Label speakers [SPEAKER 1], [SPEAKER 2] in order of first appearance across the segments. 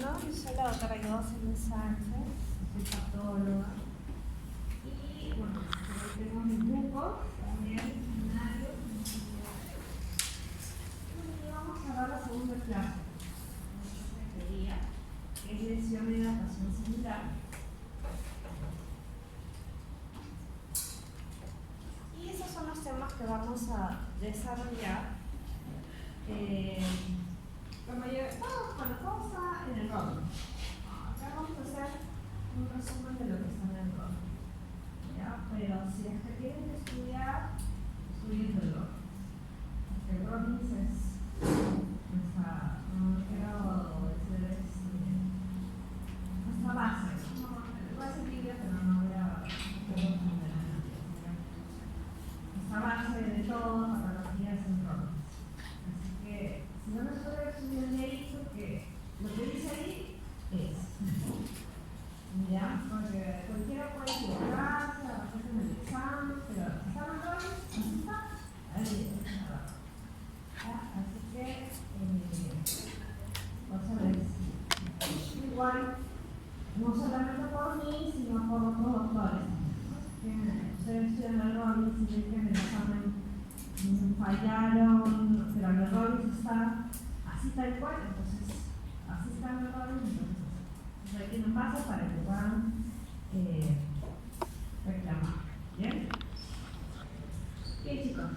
[SPEAKER 1] ¿no? Yo soy la doctora Jocelyn Sánchez, soy patóloga. Y bueno, tengo mi grupo también, seminario. Y vamos a dar la segunda clase, que es lesión de adaptación celular. Y esos son los temas que vamos a desarrollar. La mayoría, todo está en el ROM. Acá vamos a hacer un resumen de lo que está en el ROM. ¿Ya? Pero si es que tienen que estudiar, estudien el ROM. Porque el ROM es nuestra base. No es el libro, pero no voy a responder nuestra base de todo, la patología es el ROM. Así que, si no me estoy estudiando ahí, porque lo que dice ahí es. ¿Ya? Porque cualquiera puede equivocarse, hacerse en el examen, pero ¿está en el ROM? Así está. Ahí está. Así que, igual, no solamente por mí, sino por otros doctores. Ustedes estudian el ROM, si ven que en el examen fallaron, pero el ROM está así tal cual, entonces así está el ROM, entonces ahí tienen base para que puedan reclamar. ¿Bien? Bien, chicos.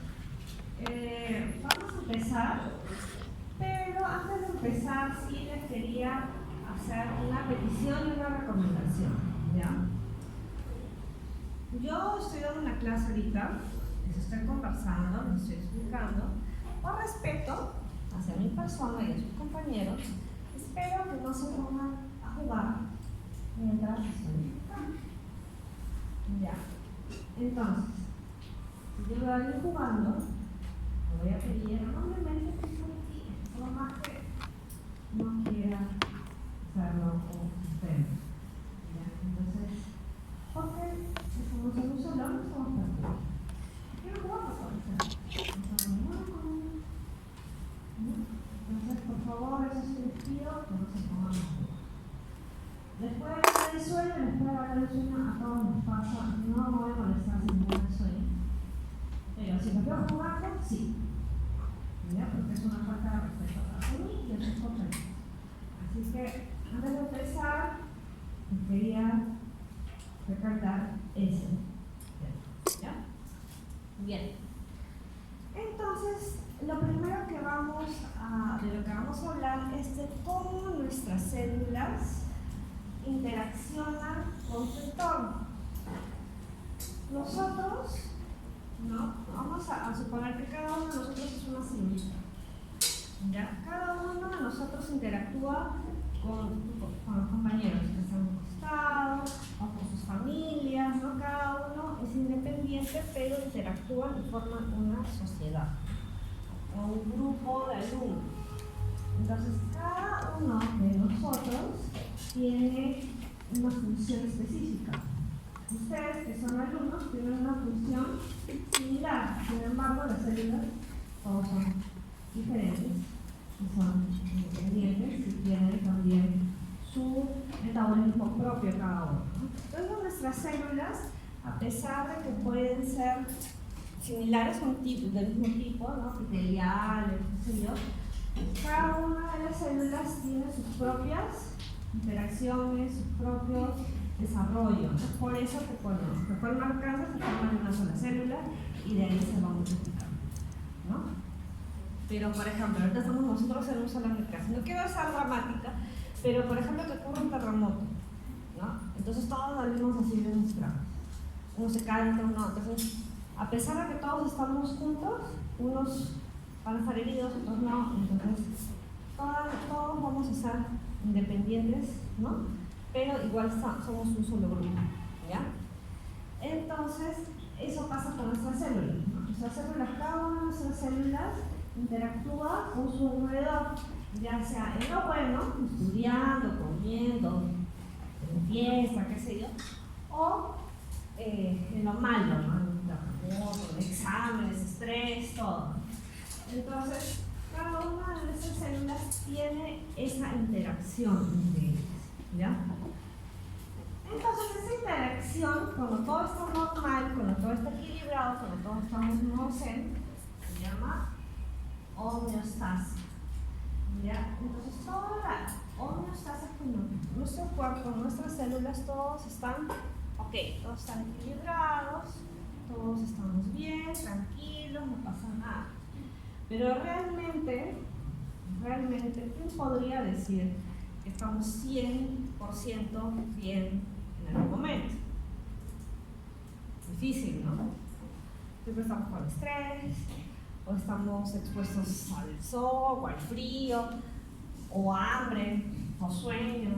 [SPEAKER 1] Vamos a empezar, pero antes de empezar sí les quería hacer una petición y una recomendación, ¿ya? Yo estoy dando una clase ahorita, les estoy conversando, les estoy explicando, por respeto hacia mi persona y a sus compañeros, espero que no se pongan a jugar mientras estoy explicando. Ya, entonces, si yo voy a ir jugando, le voy a pedir amablemente que se retire, por más que no quiera hacerlo con ustedes. Entonces, porque si somos en un salón, no somos partidos. Quiero jugar por entonces, por favor, eso sí les pido que no se pongan a jugar. Después de ganar el sueño, después de ganar el sueño, a todos nos pasa, no me voy a molestar sin ganar el sueño. Pero si me quiero jugar, sí. ¿Ya? Porque es una falta de respeto para mí y a sus compañeros. Así que, antes de empezar, quería recalcar eso. ¿Ya? Bien. Entonces, lo primero que de lo que vamos a hablar es de cómo nuestras células interaccionan con su entorno. Nosotros, ¿no? Vamos a suponer que cada uno de nosotros es una célula. ¿Ya? Cada uno de nosotros interactúa con los compañeros que están al costado o con sus familias, ¿no? Cada uno es independiente, pero interactúan y forman una sociedad o un grupo de alumnos. Entonces, cada uno de nosotros tiene una función específica. Ustedes, que son alumnos, tienen una función similar. Sin embargo, las células todos son diferentes y son independientes y tienen también su metabolismo propio cada uno. Entonces, nuestras células, a pesar de que pueden ser similares, son del mismo tipo, ¿no? Epiteliales, qué sé yo, cada una de las células tiene sus propias interacciones, sus propios desarrollos. Es por eso que cuando se forman cáncer se forman en una sola célula y de ahí se va multiplicando, ¿no? Pero, por ejemplo, ahorita estamos nosotros en un salón de clase. No quiero ser dramática, pero, por ejemplo, que ocurre un terremoto, ¿no? Entonces todos salimos así de nuestra. Uno se cae entre uno. Entonces, a pesar de que todos estamos juntos, unos van a estar heridos, otros no. Entonces, todos vamos a ser independientes, ¿no? Pero igual somos un solo grupo, ¿ya? Entonces, eso pasa con nuestras células, ¿no? Nuestras células, cada una de nuestras células interactúa con su alrededor, ya sea en lo bueno, estudiando, comiendo, en fiesta, qué sé yo, o en lo malo, ¿no? En exámenes, estrés, todo. Entonces, cada una de nuestras células tiene esa interacción entre ellas, ¿ya? Entonces esa interacción, cuando todo está normal, cuando todo está equilibrado, cuando todos estamos en un orden, se llama homeostasis, ¿ya? Entonces toda la homeostasis, cuando nuestro cuerpo, nuestras células, todos están ok, todos están equilibrados, todos estamos bien, tranquilos, no pasa nada. Pero realmente, ¿quién podría decir que estamos 100% bien en el momento? Difícil, ¿no? Siempre estamos con estrés, o estamos expuestos al sol, o al frío, o a hambre, o sueño,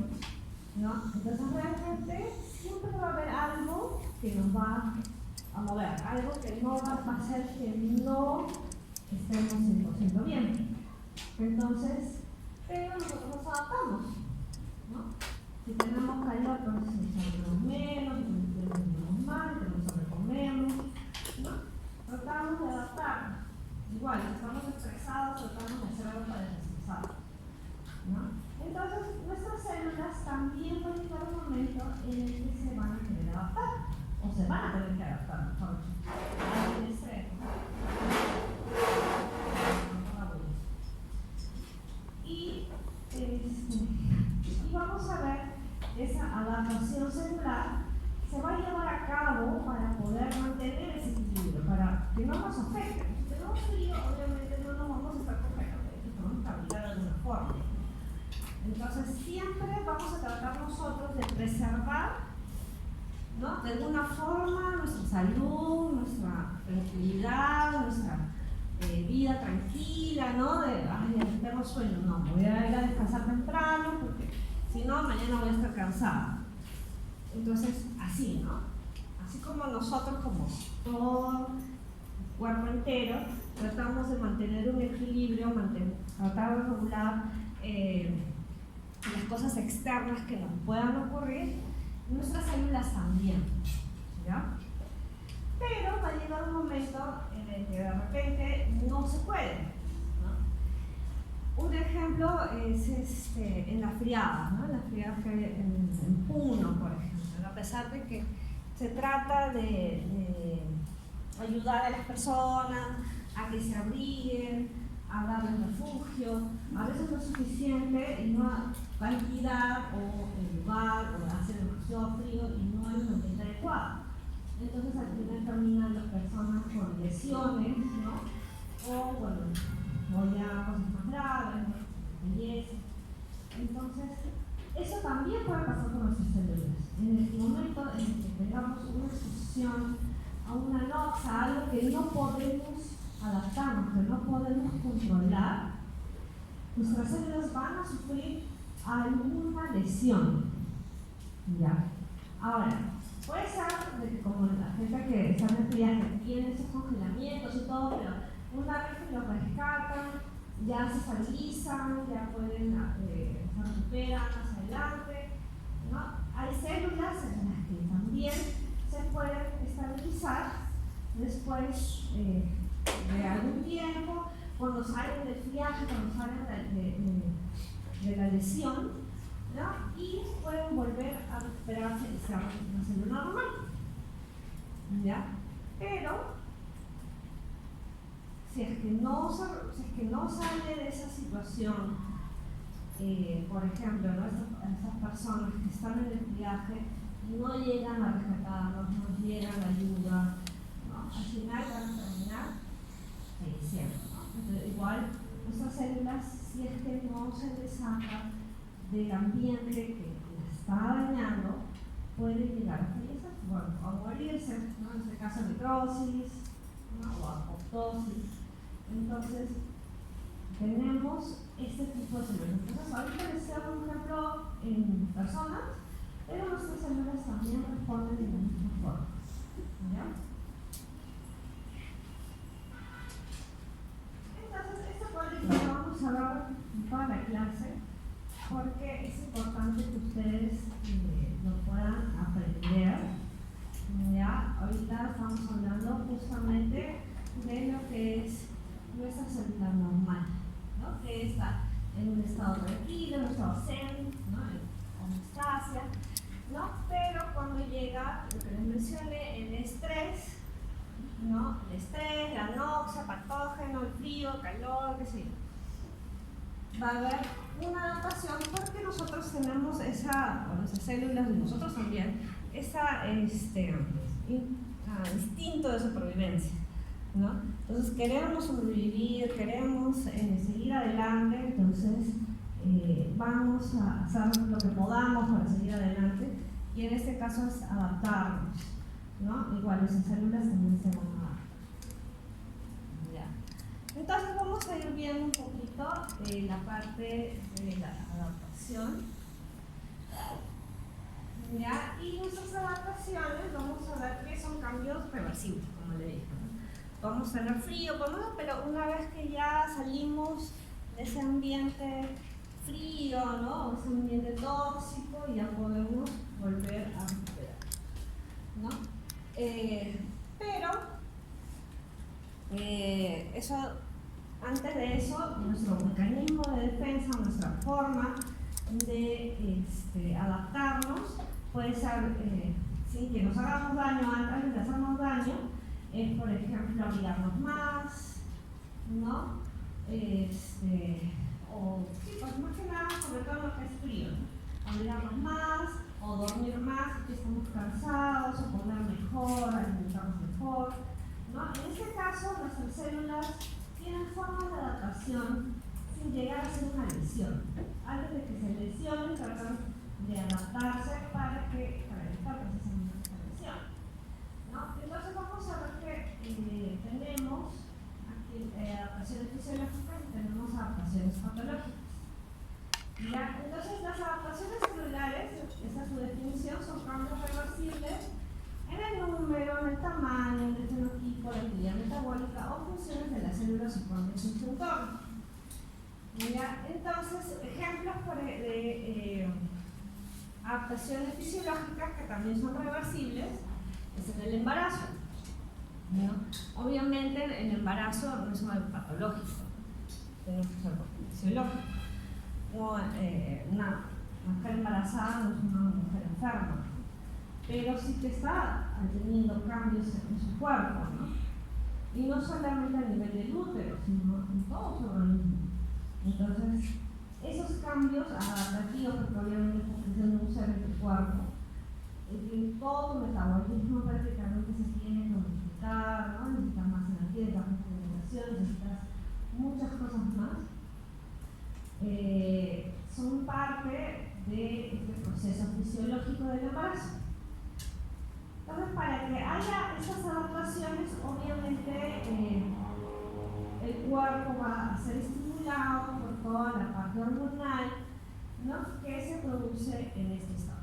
[SPEAKER 1] ¿no? Entonces realmente siempre va a haber algo que nos va a mover, algo que no va a hacer que no estemos 100% bien. Entonces, pero nosotros nos adaptamos, ¿no? Si tenemos calor, entonces nos sentimos menos, si nos sentimos mal, nos sobrecomemos, ¿no? Tratamos de adaptarnos. Igual, si estamos estresados, tratamos de hacer algo para desestresar, ¿no? Entonces, nuestras células también van a llegar un momento en el que se van a querer adaptar, o se van a tener que adaptar, mejor dicho, al estrés. Y vamos a ver esa adaptación celular se va a llevar a cabo para poder mantener ese equilibrio, para que no nos afecte. Si tenemos frío, obviamente no nos vamos a estar congelando, tenemos que abrigar de alguna forma. Entonces siempre vamos a tratar nosotros de preservar, ¿no? De alguna forma nuestra salud, nuestra tranquilidad, nuestra vida tranquila, ¿no? De, ay, tengo sueño, no, voy a ir a descansar temprano porque si no, mañana voy a estar cansada. Entonces, así, ¿no? Así como nosotros, como todo el cuerpo entero, tratamos de mantener un equilibrio, tratar de regular las cosas externas que nos puedan ocurrir, nuestras células también, ¿ya? Pero va a llegar un momento en el que de repente no se puede, ¿no? Un ejemplo es en las friadas, ¿no? Las friadas que hay en Puno, por ejemplo, a pesar de que se trata de ayudar a las personas a que se abriguen, a darles refugio, a veces no es suficiente y no hay cantidad o el lugar o hace demasiado frío y no hay un ambiente adecuado. Entonces al final terminan las personas con lesiones, ¿no? O bueno, o ya cosas más graves, belleza. Entonces, eso también puede pasar con nuestras células. En el momento en el que tengamos una exposición a una noxa, a algo que no podemos adaptarnos, que no podemos controlar, nuestras células van a sufrir alguna lesión. ¿Ya? Ahora, puede ser de que como la gente que está en el viaje tiene esos congelamientos y todo, pero una vez que los rescatan, ya se estabilizan, ya pueden, se recuperan hacia adelante, ¿no? Hay células en las que también se pueden estabilizar después de algún tiempo, cuando salen del viaje, cuando salen de la lesión, ¿no? Y pueden volver a recuperarse y ser una célula normal, ¿ya? Pero si es que no sale de esa situación, por ejemplo, ¿no? Estas personas que están en el viaje y no llegan a rescatarnos, no llegan a ayuda, ¿no? Al final van a terminar falleciendo, ¿no? Entonces, igual nuestras células, si es que no se desatan del ambiente que las está dañando, pueden llegar a fallecer, bueno, a morirse, ¿no? En este caso necrosis, ¿no? O apoptosis. Entonces, tenemos este tipo de células. Entonces, ahorita les hago un ejemplo en personas, pero nuestras células también responden de la misma forma, ¿ya? Entonces, esto lo vamos a ver en toda la clase, porque es importante que ustedes lo puedan aprender, ¿ya? Ahorita estamos hablando justamente de lo que es nuestra célula normal, calor, qué sé yo. Va a haber una adaptación porque nosotros tenemos o nuestras células y nosotros también, instinto de supervivencia, ¿no? Entonces queremos sobrevivir, queremos seguir adelante, entonces vamos a hacer lo que podamos para seguir adelante, y en este caso es adaptarnos, ¿no? Igual esas células también se van a adaptar. Ya. Entonces vamos a ir viendo un poquito la parte de la adaptación. ¿Ya? Y nuestras adaptaciones vamos a ver que son cambios reversibles, como le dije, ¿no? Vamos a tener frío, pero una vez que ya salimos de ese ambiente frío, ¿no? Ese ambiente tóxico, ya podemos volver a recuperar, ¿no? Eso, antes de eso, nuestro mecanismo de defensa, nuestra forma de adaptarnos puede ser, sin que nos hagamos daño antes de hacernos daño, es, por ejemplo, abrigarnos más, ¿no? Pues más que nada, sobre todo lo que es frío, ¿no? Abrigarnos más, o dormir más si estamos cansados, o comer mejor, alimentarnos mejor, ¿no? En este caso, nuestras células tienen formas de adaptación sin llegar a ser una lesión. Antes de que se lesionen, tratan de adaptarse para evitar precisamente esta lesión, ¿no? Entonces vamos a ver que tenemos aquí adaptaciones fisiológicas y tenemos adaptaciones patológicas. ¿Ya? Entonces las adaptaciones celulares, esa es su definición, son cambios reversibles en el número, en el tamaño, en el fenotipo, la actividad metabólica o funciones de las células suponiendo en su entorno. ¿Ya? Entonces, ejemplos de adaptaciones fisiológicas que también son reversibles es en el embarazo, ¿no? Obviamente el embarazo no es algo patológico, tenemos que ser fisiológico. Una mujer embarazada no es una mujer enferma, pero sí que está teniendo cambios en su cuerpo, ¿no? Y no solamente a nivel del útero, sino en todo su organismo. Entonces, esos cambios adaptativos, porque obviamente estás creciendo un ser en tu cuerpo, todo tu metabolismo prácticamente se tiene que modificar, ¿no? Necesitas más energía, necesitas más alimentación, necesitas muchas cosas más. Son parte de este proceso fisiológico del embarazo. Entonces, para que haya estas adaptaciones, obviamente el cuerpo va a ser estimulado por toda la parte hormonal, ¿no? Que se produce en este estado.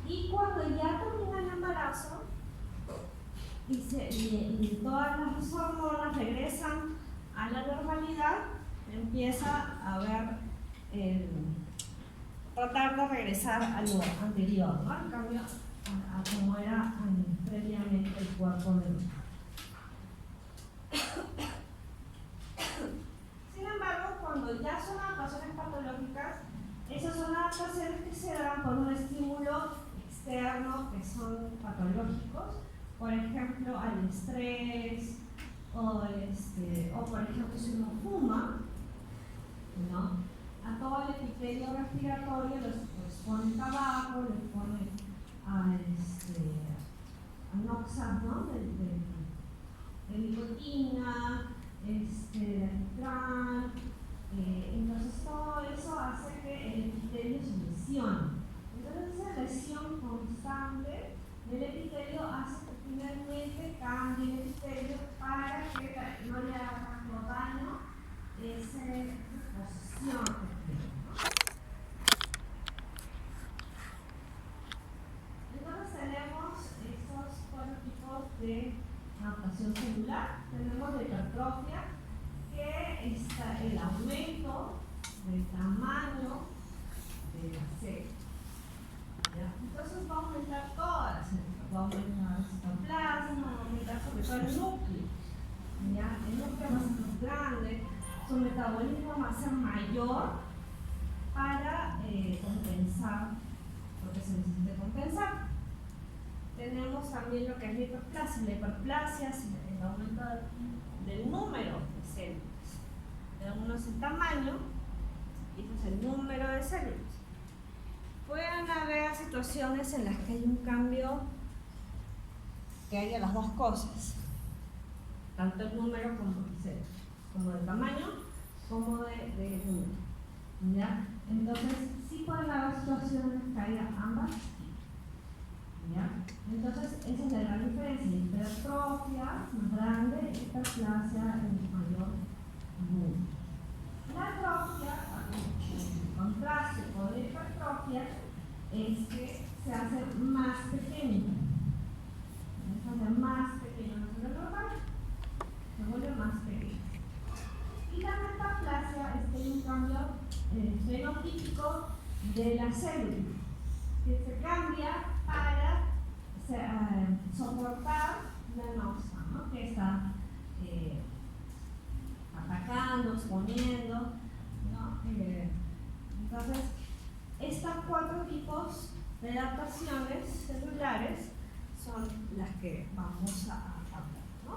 [SPEAKER 1] Y cuando ya termina el embarazo y todas las hormonas regresan a la normalidad, empieza a haber tratar de regresar a lo anterior, ¿no? En cambio, a como era previamente el cuerpo de los Sin embargo, cuando ya son adaptaciones patológicas, esas son adaptaciones que se dan por un estímulo externo que son patológicos, por ejemplo, al estrés, o por ejemplo, si uno fuma, ¿no? A todo el epitelio respiratorio les pone tabaco, les pone anoxas, ¿no? de nicotina, de alquitrán, entonces todo eso hace que el epitelio se lesione. Entonces esa lesión constante del epitelio hace que finalmente cambie el epitelio para que no le haga tanto daño esa exposición que tiene, ¿no? Entonces tenemos estos cuatro tipos de adaptación celular. Tenemos la hipertrofia, que es el aumento del tamaño de la célula. Entonces va a aumentar todas las células, va a aumentar el citoplasma, va a aumentar sobre todo el núcleo. ¿Ya? El núcleo va a ser más grande, su metabolismo va a ser mayor para compensar lo que se necesita compensar. Tenemos también lo que es la hiperplasia. La hiperplasia es el aumento del número de células. Uno es el tamaño y este es el número de células. Pueden haber situaciones en las que hay un cambio que haya las dos cosas, tanto el número como el tamaño, como de número. ¿Ya? Entonces, sí pueden haber situaciones que haya ambas. ¿Ya? Entonces, esa es la gran diferencia. Hipertrofia más grande, hiperplasia en mayor número. La atrofia, en contraste con la hipertrofia, es que se hace más pequeño. Se hace más pequeño de lo normal, se vuelve más pequeño. Y la metaplasia es que hay un cambio fenotípico de la célula, que se cambia para soportar la noxa, ¿no? Que está atacando, exponiendo, ¿no? Entonces, estos 4 tipos de adaptaciones celulares son las que vamos a hablar, ¿no?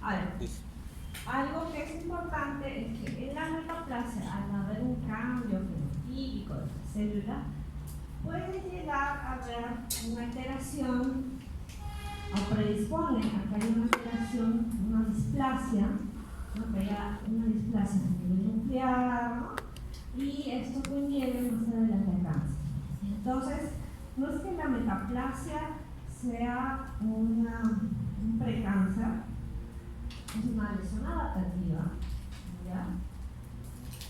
[SPEAKER 1] A ver, algo que es importante es que en la metaplasia, al haber un cambio fenotípico de la célula, puede llegar a haber una alteración o predispone a que haya una alteración, una displasia, ¿no? Que haya una displasia a nivel nuclear, ¿no? Y esto conlleve más adelante al cáncer. Entonces, no es que la metaplasia sea un precáncer, es una lesión adaptativa, ¿ya?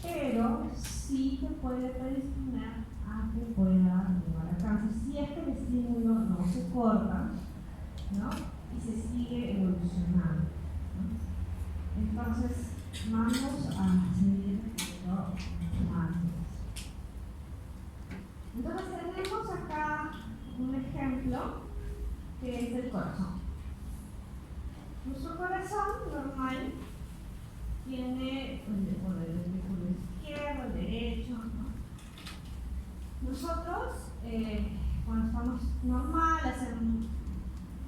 [SPEAKER 1] Pero sí que puede predisponer a que pueda llevar a cáncer si es que el estímulo no se corta, ¿no? Y se sigue evolucionando, ¿no? Entonces, vamos a seguir viendo más. Entonces, tenemos acá un ejemplo que es el corazón. Nuestro corazón normal tiene el ventrículo izquierdo, el derecho, ¿no? Nosotros, cuando estamos normal,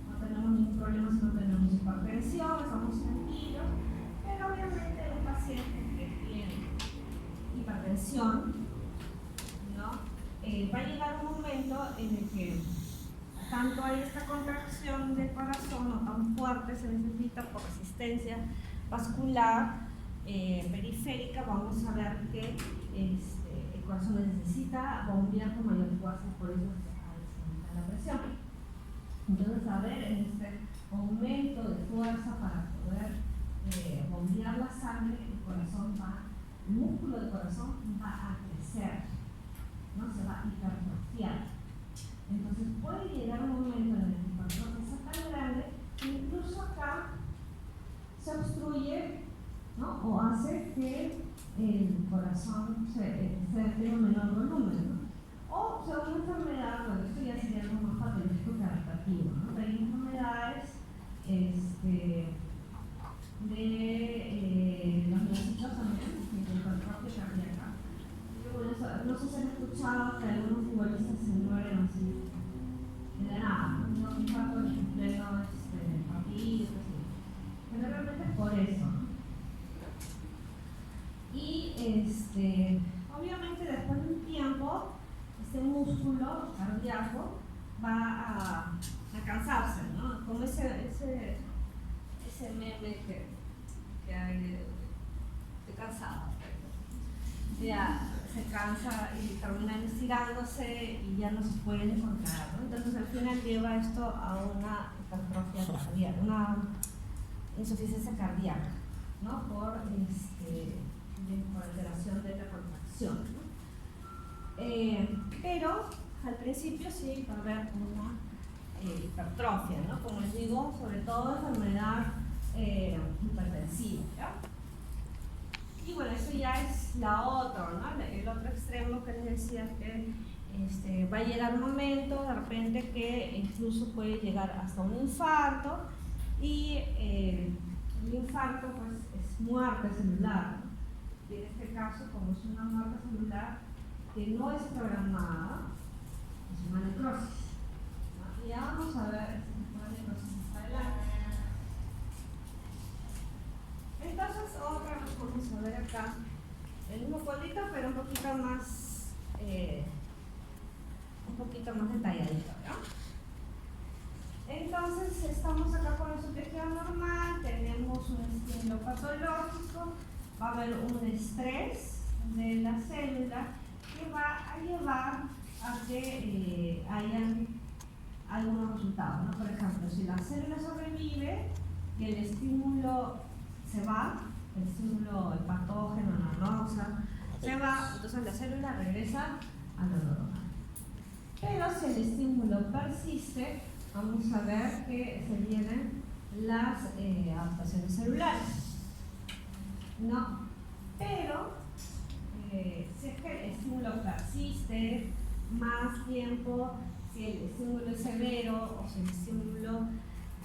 [SPEAKER 1] no tenemos ningún problema si no tenemos hipertensión, estamos tranquilos, pero obviamente un paciente que tiene hipertensión, ¿no? Va a llegar un momento en el que tanto hay esta contracción del corazón no tan fuerte, se necesita por resistencia vascular periférica. Vamos a ver que el corazón necesita bombear con mayor fuerza, por eso se aumenta la presión. Entonces, a ver, en este aumento de fuerza para poder bombear la sangre, el músculo del corazón va a crecer, ¿no? Se va a hipertrofiar. Entonces puede llegar un momento en el que la hipertrofia sea tan grande que incluso acá se obstruye, ¿no? O hace que el corazón tenga un menor volumen, ¿no? O sea, una enfermedad, bueno, esto ya sería algo más patológico que adaptativo, ¿no? Hay enfermedades de los neocitos también, de hipertrofia cardíaca. No sé si han escuchado que algunos futbolistas se mueren así de nada, no un infarto en pleno partido, generalmente es por eso, ¿no? Y obviamente después de un tiempo este músculo cardíaco va a cansarse, ¿no? Como ese meme que hay de cansado, ya se cansa y termina estirándose y ya no se puede encontrar, ¿no? Entonces al final lleva esto a una hipertrofia cardíaca, una insuficiencia cardíaca, ¿no? Por alteración de la contracción, ¿no? Pero al principio sí va a haber una hipertrofia, ¿no? Como les digo, sobre todo enfermedad hipertensiva, ¿ya? Y bueno, eso ya es la otra, ¿no? El otro extremo que les decía que va a llegar un momento de repente que incluso puede llegar hasta un infarto y el infarto pues es muerte celular, ¿no? Y en este caso, como es una muerte celular que no es programada, es una necrosis, ¿no? Y ya vamos a ver este tipo de necrosis más adelante. vamos a ver acá el mismo cuadrito, pero un poquito más detalladito, ¿no? Entonces estamos acá con nuestro tejido normal, tenemos un estímulo patológico, va a haber un estrés de la célula que va a llevar a que hayan algunos resultados, ¿no? Por ejemplo, si la célula sobrevive y el estímulo se va, el estímulo, el patógeno, la noxa, se va, entonces la célula regresa a lo normal. Pero si el estímulo persiste, vamos a ver que se vienen las adaptaciones celulares, ¿no? Pero si es que el estímulo persiste más tiempo, si el estímulo es severo o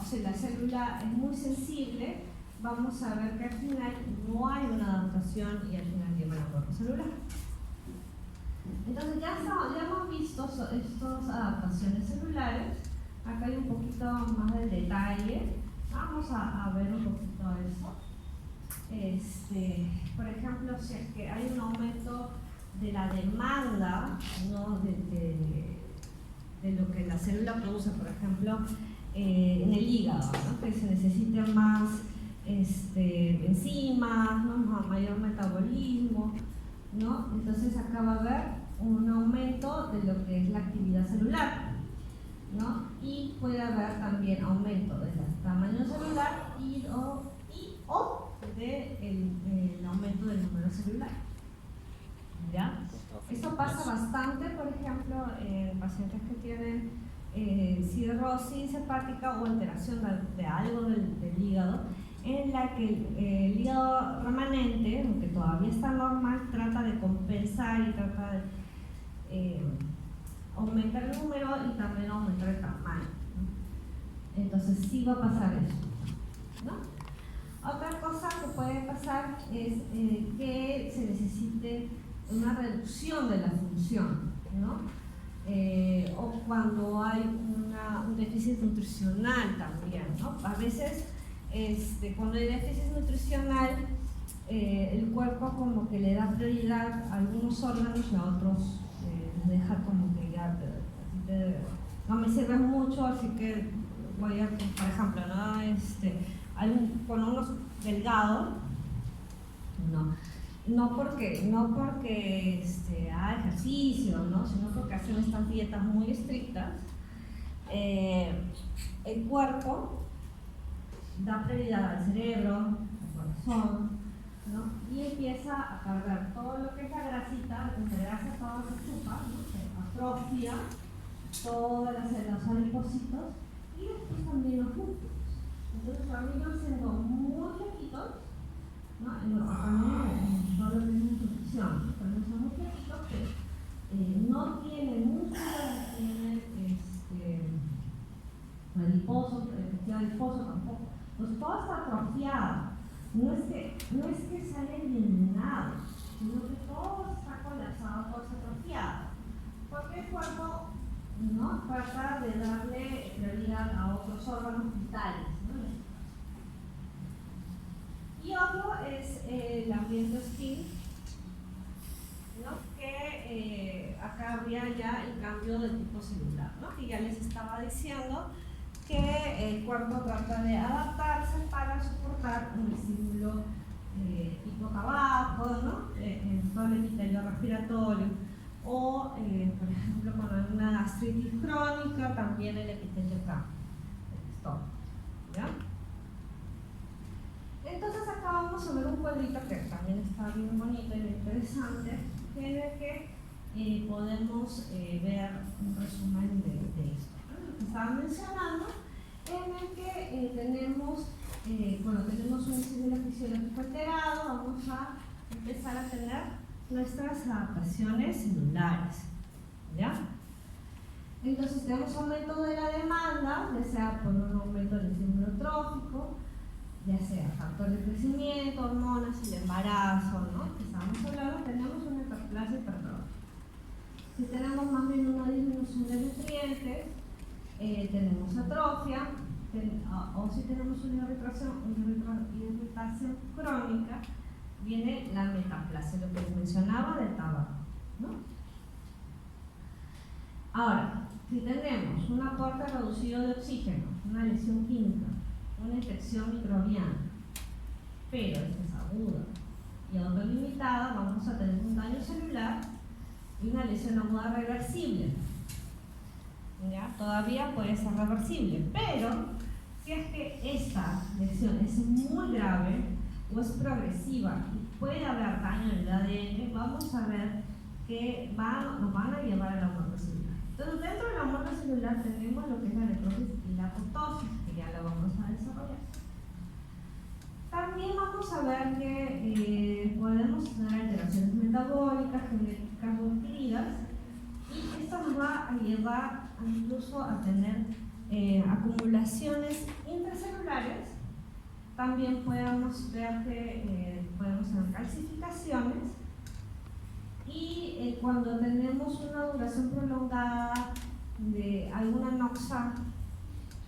[SPEAKER 1] si la célula es muy sensible, vamos a ver que al final no hay una adaptación y al final quema la cuerpo celular. Entonces ya hemos visto estas adaptaciones celulares. Acá hay un poquito más de detalle. Vamos a ver un poquito eso. Por ejemplo, si es que hay un aumento de la demanda, ¿no? de lo que la célula produce, por ejemplo, en el hígado, ¿no? Que se necesiten más enzimas, ¿no? Mayor metabolismo, ¿no? Entonces acá va a haber un aumento de lo que es la actividad celular, ¿no? Y puede haber también aumento del tamaño celular o del aumento del número celular. ¿Ya? Esto pasa bastante, por ejemplo, en pacientes que tienen cirrosis hepática o alteración de algo del hígado, en la que el hígado remanente, aunque todavía está normal, trata de compensar y trata de aumentar el número y también aumentar el tamaño, ¿no? Entonces sí va a pasar eso, ¿no? Otra cosa que puede pasar es que se necesite una reducción de la función, ¿no? O cuando hay un déficit nutricional también, ¿no? A veces cuando hay déficit nutricional el cuerpo como que le da prioridad a algunos órganos y a otros les deja como que ya no me sirve mucho, así que voy a, por ejemplo, ¿no? Con unos delgados, no porque haga ejercicio, ¿no? Sino porque hacen estas dietas muy estrictas, el cuerpo da prioridad al cerebro, al corazón, ¿no? Y empieza a cargar todo lo que es la grasita, entre grasa todo se chupa, ¿no? Se atrofia todas las células adipocitos y después también los músculos. Entonces van siendo muy flaquitos, ¿no? También todo lo que es nutrición, también son muy flaquitos que no tienen músculos, tienen tejido adiposo tampoco. Pues todo está atrofiado. No es que se haya eliminado, sino que todo está colapsado, todo está atrofiado. Porque el cuerpo, ¿no? Trata de darle prioridad a otros órganos vitales, ¿no? Y otro es el ambiente hostil, ¿no? Que acá habría ya el cambio de tipo celular, ¿no? Que ya les estaba diciendo que el cuerpo trata de adaptarse para soportar un estímulo tipo tabaco, ¿no? En todo el epitelio respiratorio, o por ejemplo cuando hay una gastritis crónica, también el epitelio acá, el estómago, ¿ya? Entonces acá vamos a ver un cuadrito que también está bien bonito y interesante, en el que podemos ver un resumen de esto. Estaba mencionando, en el que tenemos un estímulo fisiológico alterado, vamos a empezar a tener nuestras adaptaciones celulares, ¿ya? Entonces tenemos aumento de la demanda, ya sea por un aumento del estímulo trófico, ya sea factor de crecimiento, hormonas, el embarazo, ¿no? Que estábamos hablando, tenemos una hiperplasia hipertrófica. Si tenemos más bien una disminución de nutrientes, tenemos atrofia, o si tenemos una irritación crónica, viene la metaplasia, lo que les mencionaba del tabaco, ¿no? Ahora, si tenemos un aporte reducido de oxígeno, una lesión química, una infección microbiana, pero esta es aguda y autolimitada, vamos a tener un daño celular y una lesión aguda reversible. ¿Ya? Todavía puede ser reversible, pero si es que esta lesión es muy grave o es progresiva y puede haber daño en el ADN, vamos a ver que nos van a llevar a la muerte celular. Entonces, dentro de la muerte celular tenemos lo que es la necrosis y la apoptosis, que ya la vamos a desarrollar. También vamos a ver que podemos tener alteraciones metabólicas, genéticas o adquiridas, y esto nos va a llevar incluso a tener acumulaciones intracelulares. También podemos ver que podemos tener calcificaciones, y cuando tenemos una duración prolongada de alguna noxa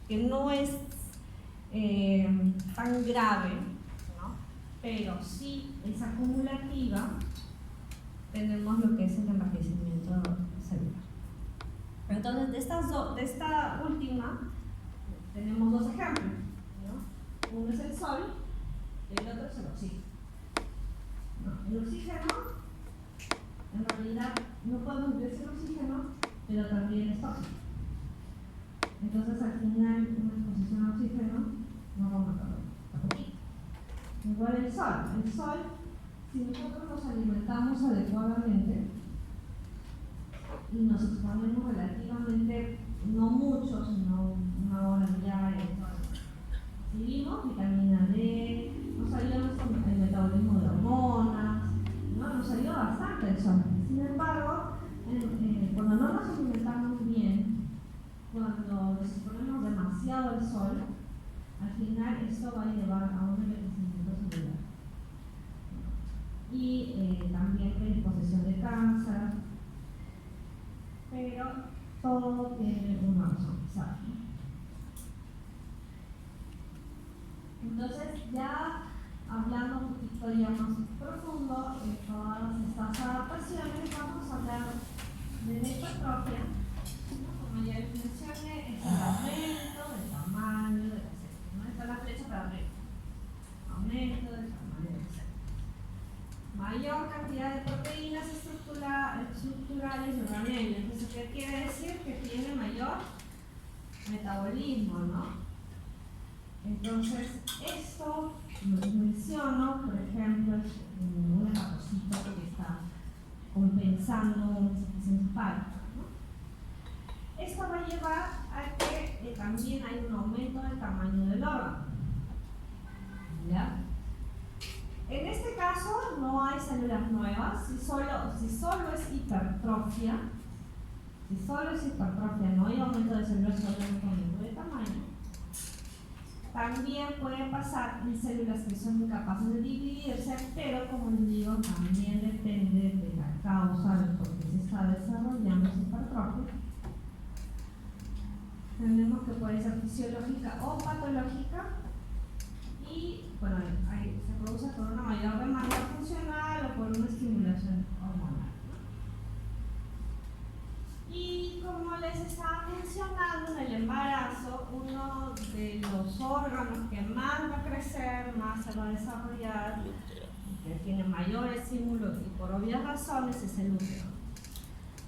[SPEAKER 1] que no es tan grave, ¿no? Pero sí es acumulativa, tenemos lo que es el envejecimiento celular. Entonces, de esta última tenemos dos ejemplos, ¿no? Uno es el sol y el otro es el oxígeno. ¿No? El oxígeno, en realidad, no podemos vivir sin oxígeno, pero también es tóxico. Entonces, al final, una exposición a oxígeno no va a matar a poquito. Igual el sol. El sol, si nosotros nos alimentamos adecuadamente y nos exponemos relativamente, no mucho, sino una hora diaria, recibimos vitamina D, nos ayuda el metabolismo de hormonas, ¿no? Nos ayuda bastante el sol. Sin embargo, cuando no nos alimentamos bien, cuando nos exponemos demasiado al sol, al final esto va a llevar a un envejecimiento celular y también predisposición de cáncer, pero todo tiene una razón, ¿sabes? Entonces, ya hablando un poquito ya más profundo de todas estas adaptaciones, vamos a hablar de la hipertrofia. Como ya les mencioné, es el aumento del tamaño de la célula. ¿No? Está la flecha para arriba. Aumento del tamaño de la célula. Mayor cantidad de proteínas estructurales y organelles. Entonces, ¿qué quiere decir? Que tiene mayor metabolismo, ¿no? Entonces, esto lo menciono, por ejemplo, un hepatocito que está compensando una insuficiencia hepática. Esto va a llevar a que también hay un aumento del tamaño del órgano. ¿Ya? En este caso no hay células nuevas, si solo es hipertrofia, no hay aumento de células, solo hay aumento de tamaño. También puede pasar en células que son incapaces de dividirse, pero como les digo, también depende de la causa de por qué se está desarrollando esa hipertrofia. Tenemos que puede ser fisiológica o patológica, y bueno, se produce por una mayor demanda funcional o por una estimulación hormonal. Y como les estaba mencionando, en el embarazo, uno de los órganos que más va a crecer, más se va a desarrollar, que tiene mayor estímulo y por obvias razones, es el útero.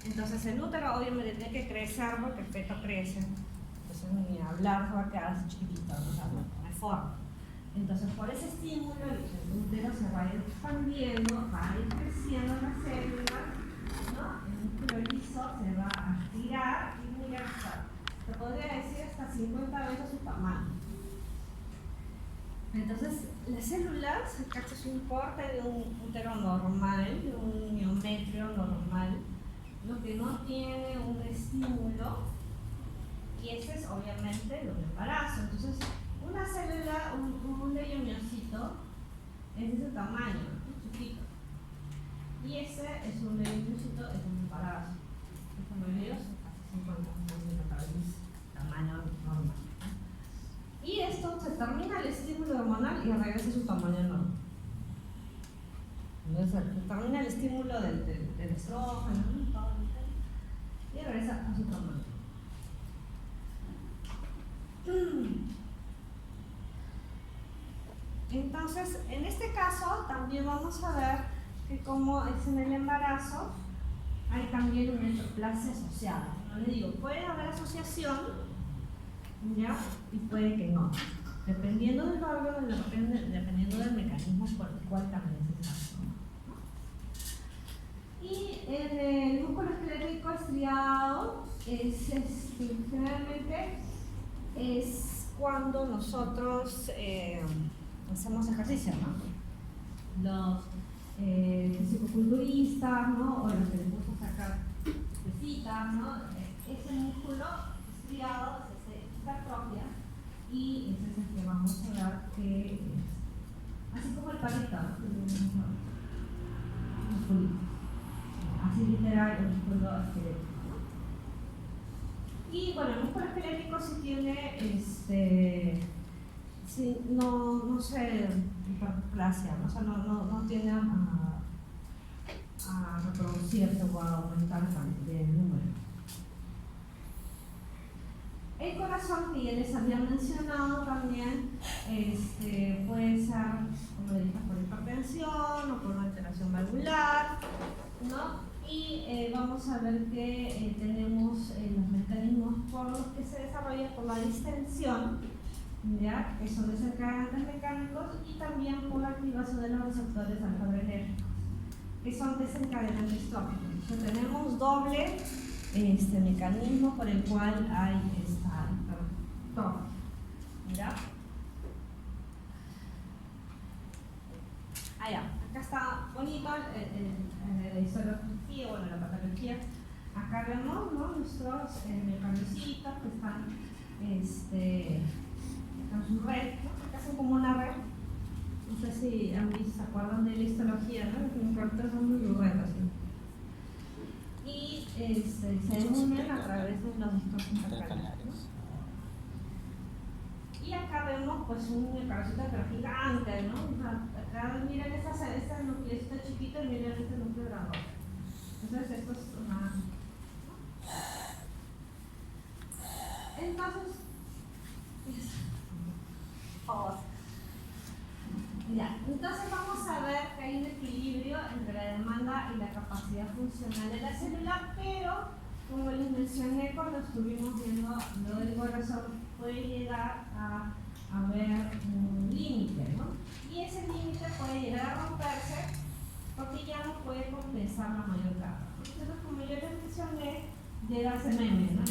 [SPEAKER 1] Entonces el útero obviamente tiene que crecer porque el feto crece. Entonces ni hablar, se va a quedar así chiquitito, ¿no? O sea, no hay forma. Entonces por ese estímulo el útero se va a ir expandiendo, va a ir creciendo la célula, ¿no? El músculo liso se va a estirar y muy hasta, se podría decir hasta 50 veces su tamaño. Entonces las células, acá es un corte de un útero normal, de un miometrio normal, lo que no tiene un estímulo, y ese es obviamente lo del embarazo. Entonces una célula, un leiomiocito, es de ese tamaño, ¿no? Chiquito. Y ese es un leiomiocito, es un embarazo. Como veo, son casi 50 millones de tamaño normal. Y esto se termina el estímulo hormonal y regresa a su tamaño normal. Entonces termina el estímulo del estrógeno, ¿no? Y regresa a su tamaño. Entonces, en este caso también vamos a ver que como es en el embarazo, hay también una hiperplasia asociada. No le digo, puede haber asociación, ¿ya? Y puede que no. Dependiendo del órgano, dependiendo del mecanismo por el cual también se está. Y en el músculo esquelético estriado generalmente es cuando nosotros hacemos ejercicio, ¿no? Los fisicoculturistas, ¿no? O los que les gusta sacar pesitas, ¿no? Ese músculo estriado es hipertrofia y ese es el que vamos a ver que es así como el palito, así literal el músculo esquelético. Y bueno, el músculo esquelético sí tiene sí, no sé, hiperplasia, ¿no? O sea, no tiende a reproducirse o a aumentar el número. El corazón, que ya les había mencionado también, puede ser, como le dije, por hipertensión o por una alteración valvular, ¿no? Y vamos a ver que tenemos los mecanismos por los que se desarrolla por la distensión, ¿ya? Que son desencadenantes mecánicos, y también por la activación de los receptores alfa-adrenérgicos, que son desencadenantes tróficos. Entonces tenemos doble mecanismo por el cual hay esta hipertrofia, ¿ya? Acá está bonito la histología, bueno, la patología. Acá vemos, ¿no? Nuestros mecanocytos que están en su red, ¿no? Que hacen como una red. No sé si han visto, se acuerdan de la histología, ¿no? Que los cartas son muy redes, ¿sí? Y se unen a través de los discos intercalares. Y acá vemos pues un mecanocito pero gigante, ¿no? O sea, acá miren ese nucleocito chiquito y miren este núcleo grandote. Entonces esto es una... Entonces, entonces vamos a ver que hay un equilibrio entre la demanda y la capacidad funcional de la célula, pero como les mencioné cuando estuvimos viendo lo del corazón, puede llegar a haber un límite, ¿no? Y ese límite puede llegar a romperse porque ya no puede compensar la mayor carga. Entonces, como yo les mencioné, llega ese meme, ¿no?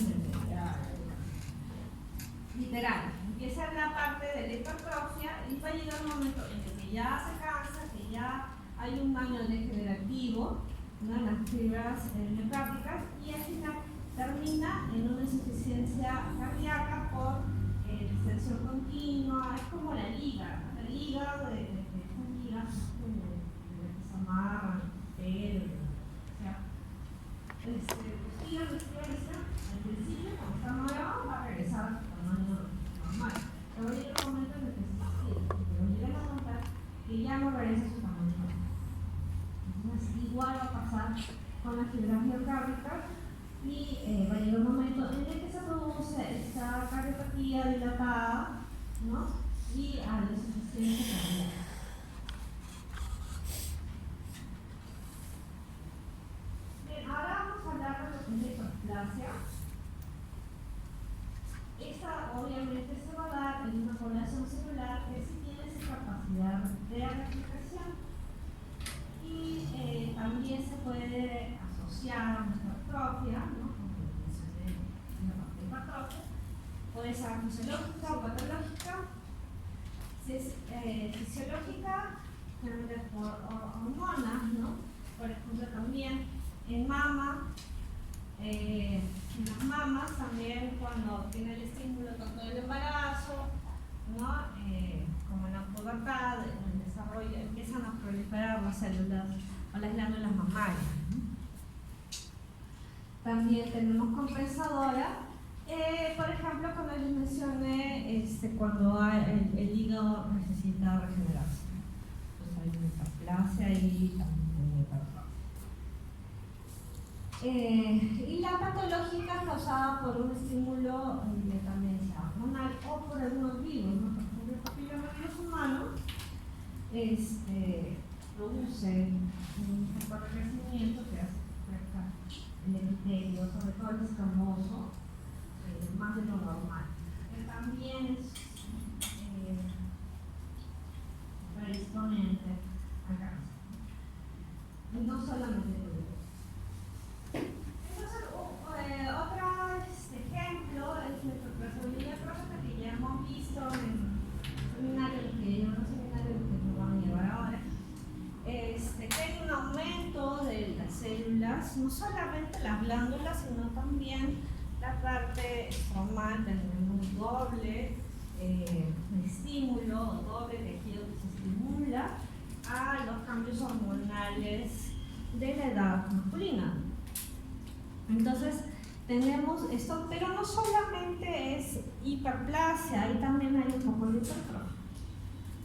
[SPEAKER 1] Literal, empieza la parte de la hipertrofia y va a llegar un momento en el que ya se cansa, que ya hay un daño degenerativo, ¿no? En las fibras nefráticas, y al final termina en una insuficiencia cardíaca por distensión continua. Es como la liga de estas ligas que se amarran, pero, o sea, al principio, cuando está nueva, va a regresar a su tamaño normal. Pero va a llegar un momento en el que se estira, pero llegan a notar que ya no regresa a su tamaño normal. Entonces, igual va a pasar con las fibras miocárdicas y va a llegar un momento en el que se produce esta cardiopatía dilatada, ¿no? Y a la insuficiencia cardíaca. Bien, ahora vamos a hablar de lo que es la hiperplasia. Esta obviamente se va a dar en una población celular que sí tiene esa capacidad de replicación. Y también se puede asociar a una hipertrofia, ¿no? Como mencioné en la parte de hipertrofia. Puede ser fisiológica o patológica. Si es fisiológica, generalmente por hormonas, ¿no? Por ejemplo, también en mama, en las mamas también, cuando tiene el estímulo tanto del embarazo, ¿no? Como en la pubertad, en el desarrollo, empiezan a proliferar las células o las glándulas mamarias. También tenemos compensadora, por ejemplo, como les mencioné, cuando el hígado necesita regenerarse. Entonces hay una hiperplasia y también Y la patológica es causada por un estímulo también sea hormonal o por algunos virus, ¿no? Por ejemplo, el papillomavirus humano produce un factor de crecimiento que hace que crezca el epitelio, sobre todo el escamoso, más de lo normal. Pero también es predisponente al cáncer. Y no solamente por eso. Entonces, otro ejemplo es nuestra trazabilidad próstata que ya hemos visto en seminarios que nos van a llevar ahora. Que hay un aumento de las células, no solamente las glándulas, sino también la parte estromal, tenemos un doble estímulo, doble tejido que se estimula a los cambios hormonales de la edad masculina. Entonces, tenemos esto, pero no solamente es hiperplasia, ahí también hay un poco de hipertrofia.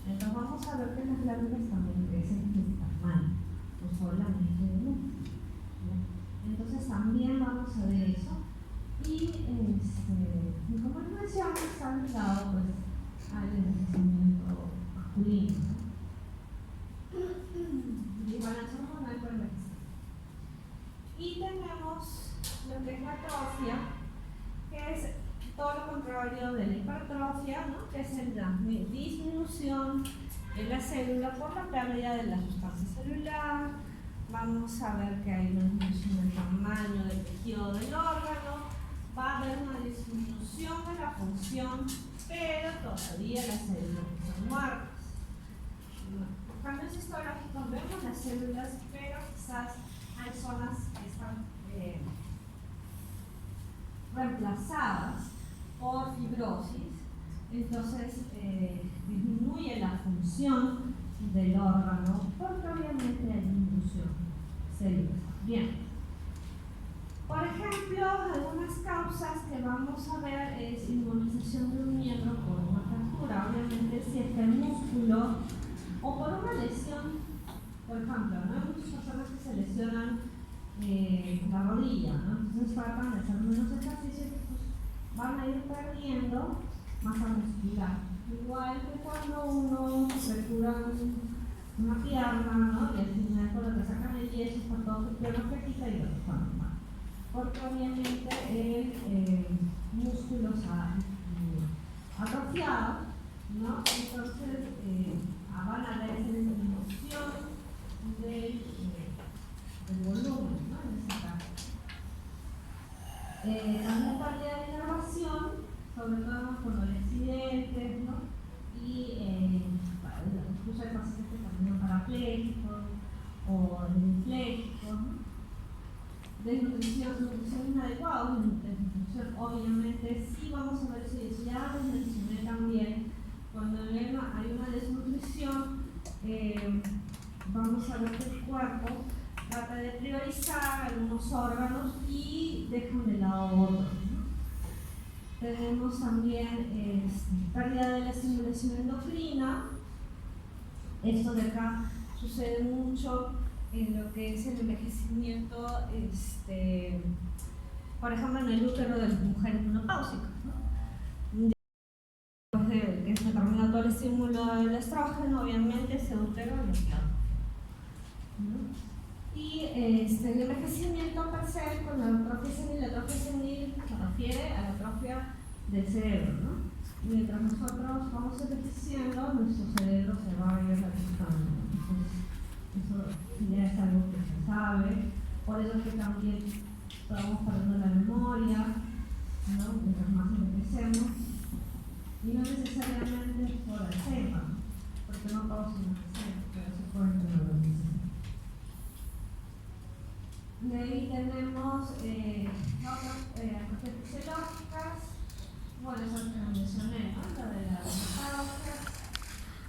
[SPEAKER 1] Entonces, vamos a ver que las glándulas también crecen en tamaño, no solamente de músculo. Entonces, también vamos a ver eso. Y como les mencioné, está ligado pues, al envejecimiento masculino. Y balance hormonal por envejecimiento. Y tenemos lo que es la atrofia, que es todo lo contrario de la hipertrofia, ¿no? Que es la disminución de la célula por la pérdida de la sustancia celular. Vamos a ver que hay una disminución del tamaño del tejido del órgano, va a haber una disminución de la función, pero todavía las células están muertas. Los cambios histológicos vemos las células, pero quizás hay zonas que están reemplazadas por fibrosis, entonces disminuye la función del órgano porque obviamente hay disminución celular. Bien. Por ejemplo, algunas causas que vamos a ver es inmovilización de un miembro por una fractura. Obviamente, si es que el músculo o por una lesión, por ejemplo, ¿no? Hay muchas personas que se lesionan la rodilla, ¿no? Entonces tratan de hacer menos ejercicio, pues van a ir perdiendo masa muscular. Igual que cuando uno fractura una pierna, ¿no? Y al final cuando te sacan el yeso, está todo su pierna flaquita y lo dejan mal. Porque obviamente el músculo se ha atrofiado, ¿no? Entonces van a ver esa disminución del volumen, ¿no? En este caso. También pérdida de inervación, sobre todo con los accidentes, ¿no? Y incluso hay pacientes que también parapléjicos o hemipléjicos, ¿no? Desnutrición inadecuada, desnutrición obviamente sí vamos a ver si ya les mencioné también, cuando hay una desnutrición, vamos a ver que el cuerpo trata de priorizar algunos órganos y dejan de lado otros, ¿no? Tenemos también pérdida de la estimulación endocrina. Esto de acá sucede mucho en lo que es el envejecimiento, por ejemplo, en el útero de las mujeres menopáusicas, ¿no? Después de que se termina todo el estímulo del estrógeno, obviamente ese útero no está, ¿no? Y el envejecimiento per se con la atrofia senil se refiere a la atrofia del cerebro, ¿no? Mientras nosotros vamos envejeciendo, nuestro cerebro se va a ir reduciendo. Eso ya es algo que se sabe, por eso es que también estamos perdiendo la memoria, ¿no? Mientras más envejecemos, y no necesariamente por Alzheimer, porque no todos son Alzheimer, pero se puede tener. De ahí tenemos otras cuestiones fisiológicas, bueno, eso que mencioné, ¿no? Lo de la menopausia.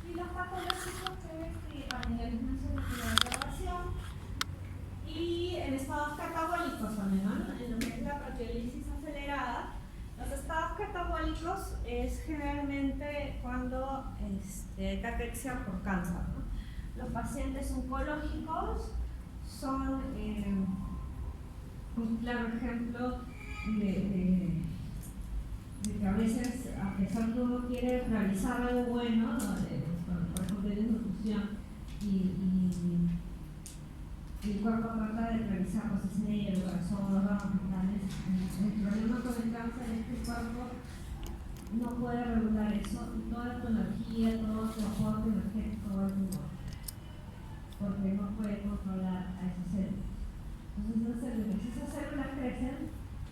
[SPEAKER 1] Y los patológicos que también les mencioné en la grabación. Y en estados catabólicos también, ¿no? En lo que es la proteólisis acelerada. Los estados catabólicos es generalmente cuando hay cachexia por cáncer, ¿no? Los pacientes oncológicos son un claro ejemplo de que a veces, a pesar que uno quiere realizar algo bueno, ¿no? Por ejemplo, de nutrición, y el cuerpo trata de realizar cosas en el corazón, los órganos vitales. El problema con el cáncer es que el cuerpo no puede regular eso y toda tu energía, todo tu aporte energético va al tumor, porque no puede controlar a esas células. Entonces, si esas células crecen,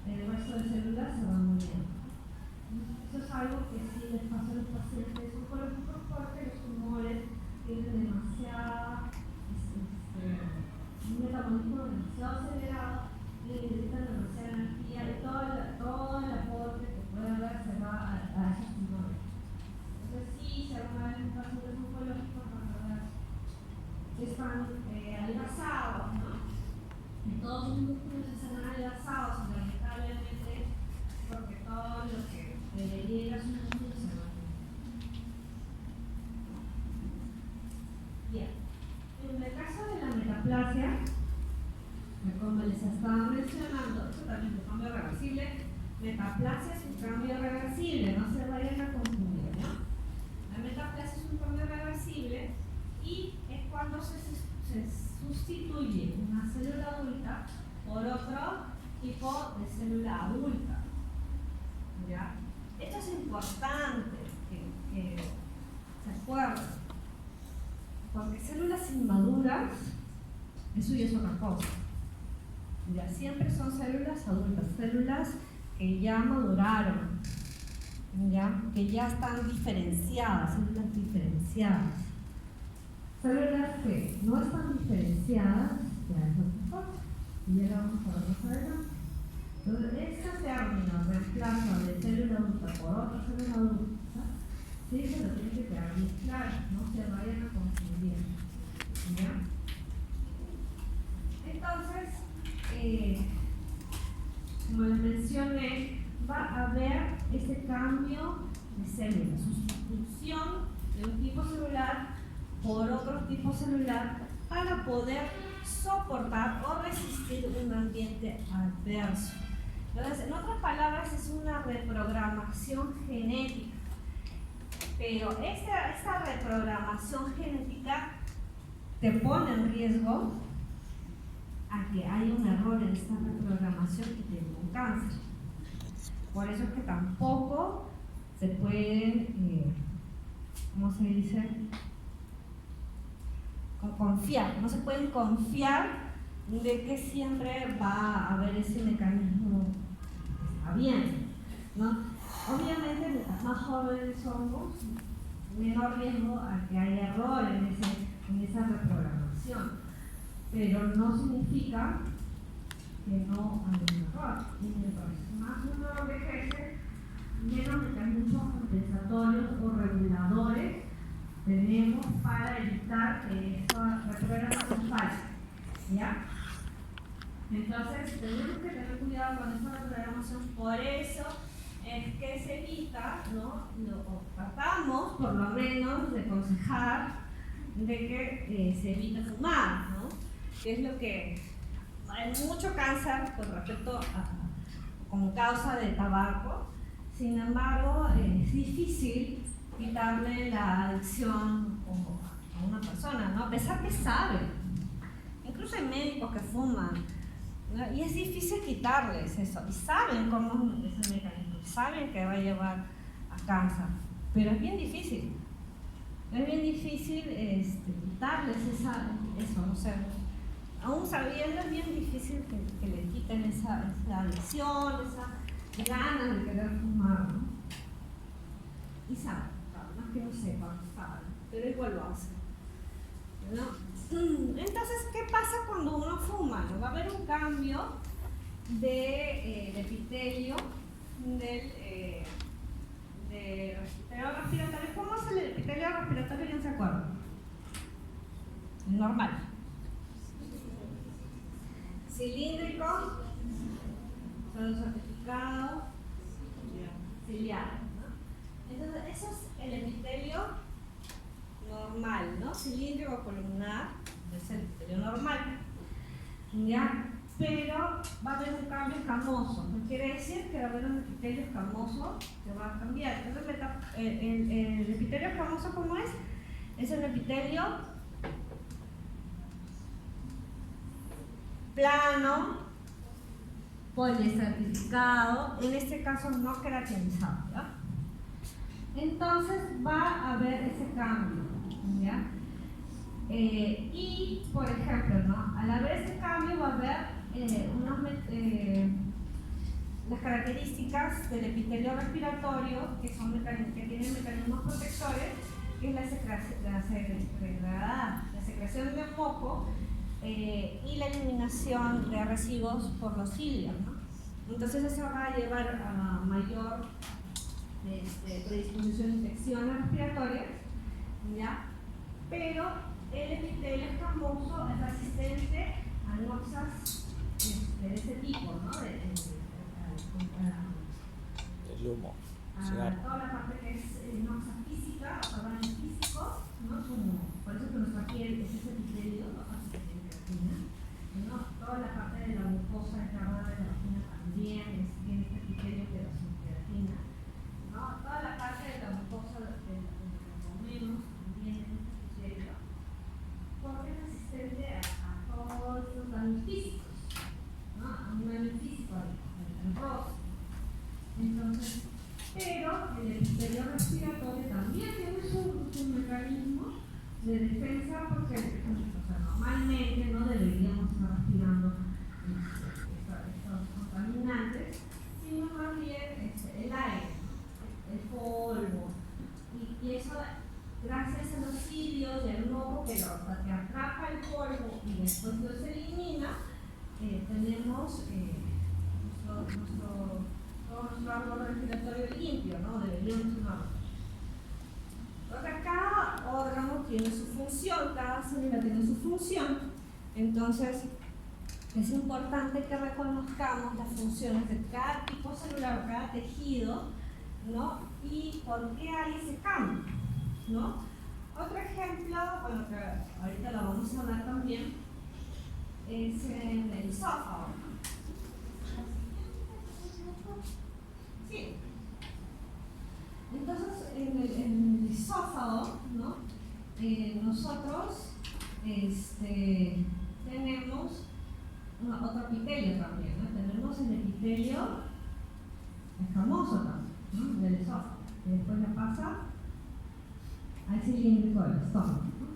[SPEAKER 1] el resto de células se van muriendo. Eso es algo que sí les pasa a los pacientes oncológicos porque los tumores tienen un metabolismo demasiado acelerado y necesitan demasiada energía y todo el aporte que puede haber se va a esos tumores. Entonces sí, se van a ver los pacientes oncológicos que están adelgazados, ¿no? Y todos sus músculos están adelgazados, lamentablemente, porque todo lo que debería ir a sus músculos se va a ir. Bien, en el caso de la metaplasia, como les estaba mencionando, esto también es un cambio reversible. Metaplasia es un cambio reversible, no se vayan a confundir, ¿no? La metaplasia es un cambio reversible y es cuando se sustituye una célula adulta por otro tipo de célula adulta. ¿Ya? Esto es importante que se acuerden, porque células inmaduras, eso ya es otra cosa. Ya siempre son células adultas, células que ya maduraron, ¿ya? Que ya están diferenciadas, células diferenciadas. Células que no están diferenciadas, ya es otra cosa, y ya la vamos a ver más adelante. Entonces, este término reemplazo de célula adulta por otra célula adulta, sí se lo tiene que quedar bien claro, no se vayan a confundir. ¿Ya? Entonces, como les mencioné, va a haber ese cambio de célula, sustitución de un tipo celular por otro tipo celular para poder soportar o resistir un ambiente adverso. Entonces, en otras palabras, es una reprogramación genética. Pero esta reprogramación genética te pone en riesgo a que haya un error en esta reprogramación y te dé un cáncer. Por eso es que tampoco se puede, ¿cómo se dice? Confiar. No se pueden confiar de que siempre va a haber ese mecanismo que está bien, ¿no? Obviamente, mientras más jóvenes somos, menor riesgo a que haya error en esa reprogramación. Pero no significa que no haya un error. Y mientras más uno envejece, menos mecanismos compensatorios o reguladores tenemos para evitar que esta reprogramación falle. ¿Ya? Entonces, tenemos que tener cuidado con esta reprogramación. Por eso es que se evita, ¿no? Tratamos, por lo menos, de aconsejar de que se evite fumar, ¿no? Que es lo que hay mucho cáncer con respecto a como causa de tabaco. Sin embargo, es difícil quitarle la adicción a una persona, ¿no? A pesar que saben. Incluso hay médicos que fuman, ¿no? Y es difícil quitarles eso. Y saben cómo es el mecanismo, saben que va a llevar a cáncer, pero es bien difícil. Es bien difícil quitarles eso, no sé. Aún sabiendo, es bien difícil que le quiten esa adicción, esa ganas de querer fumar, ¿no? Y saben, más que no sepan, saben, pero igual lo hacen, ¿no? Entonces, ¿qué pasa cuando uno fuma? Va a haber un cambio de epitelio del epitelio respiratorio. ¿Cómo es el epitelio respiratorio? ¿Quién se acuerda? El normal. Cilíndrico, solo certificado, ciliar, ¿no? Entonces, eso es el epitelio normal, ¿no? Cilíndrico columnar, es el epitelio normal, ¿ya? Pero va a haber un cambio escamoso. Quiere decir que va a haber un epitelio escamoso que va a cambiar. Entonces, el epitelio escamoso, ¿cómo es? Es un epitelio plano, poliestratificado, en este caso no queratinizado, ¿ya? Entonces va a haber ese cambio, ¿ya? Y, por ejemplo, ¿no? Al haber ese cambio va a haber las características del epitelio respiratorio, que tienen mecanismos protectores, que es la secreción de moco y la eliminación de residuos por los cilios, ¿no? Entonces eso va a llevar a mayor predisposición a infecciones respiratorias, ¿ya? Pero el epitelio escamoso es resistente a noxas de ese tipo, ¿no?
[SPEAKER 2] El humo.
[SPEAKER 1] Toda la parte que es noxa física, o órganos físicos, ¿no? Por eso que nuestra piel es ese epitelio, ¿no? ¿No? Toda la parte de la mucosa encargada de la vagina también tiene este epitelio que es queratina, ¿no? Toda la parte de la mucosa de la que comemos también es este epitelio, porque es resistente a todos los daños físicos, ¿no? A un daño físico al rostro. Entonces, pero el epitelio respiratorio también tiene su mecanismo de defensa, porque normalmente no deberíamos estar respirando estos contaminantes, sino más bien el aire, el polvo, y eso gracias a los cilios y al moco que atrapa el polvo y después lo se elimina, tenemos todo nuestro árbol respiratorio limpio, ¿no? Deberíamos tenerlo. Entonces, cada órgano tiene su función, cada célula tiene su función. Entonces, es importante que reconozcamos las funciones de cada tipo celular, cada tejido, ¿no? Y por qué hay ese cambio, ¿no? Otro ejemplo, bueno, que ahorita lo vamos a hablar también, es en el esófago. Sí. Entonces, en el esófago, ¿no? Nosotros tenemos otro epitelio también, ¿no? Tenemos el epitelio escamoso también, ¿no? Del esófago, y después le pasa al cilíndrico del estómago, ¿no?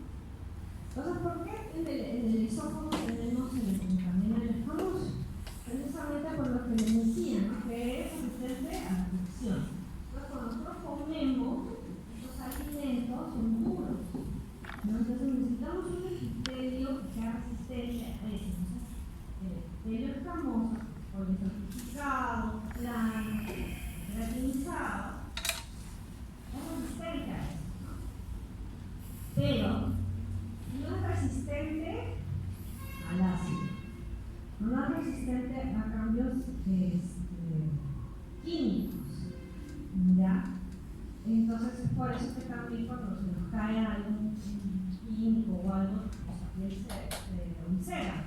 [SPEAKER 1] Entonces, ¿por qué en el esófago tenemos también el escamoso? Precisamente por lo que les decía, ¿no? Que es resistente a la fricción. Entonces, cuando nosotros comemos, estos alimentos son duros, ¿no? Entonces necesitamos un epitelio que sea resistente a eso. El epitelio escamoso, poliestratificado, plano, queratinizado, es resistente a eso, ¿no? Pero no es resistente al ácido, no es resistente a cambios químicos, ¿ya? Entonces es por eso que también cuando se nos cae algún químico o algo, la piel se ulcera.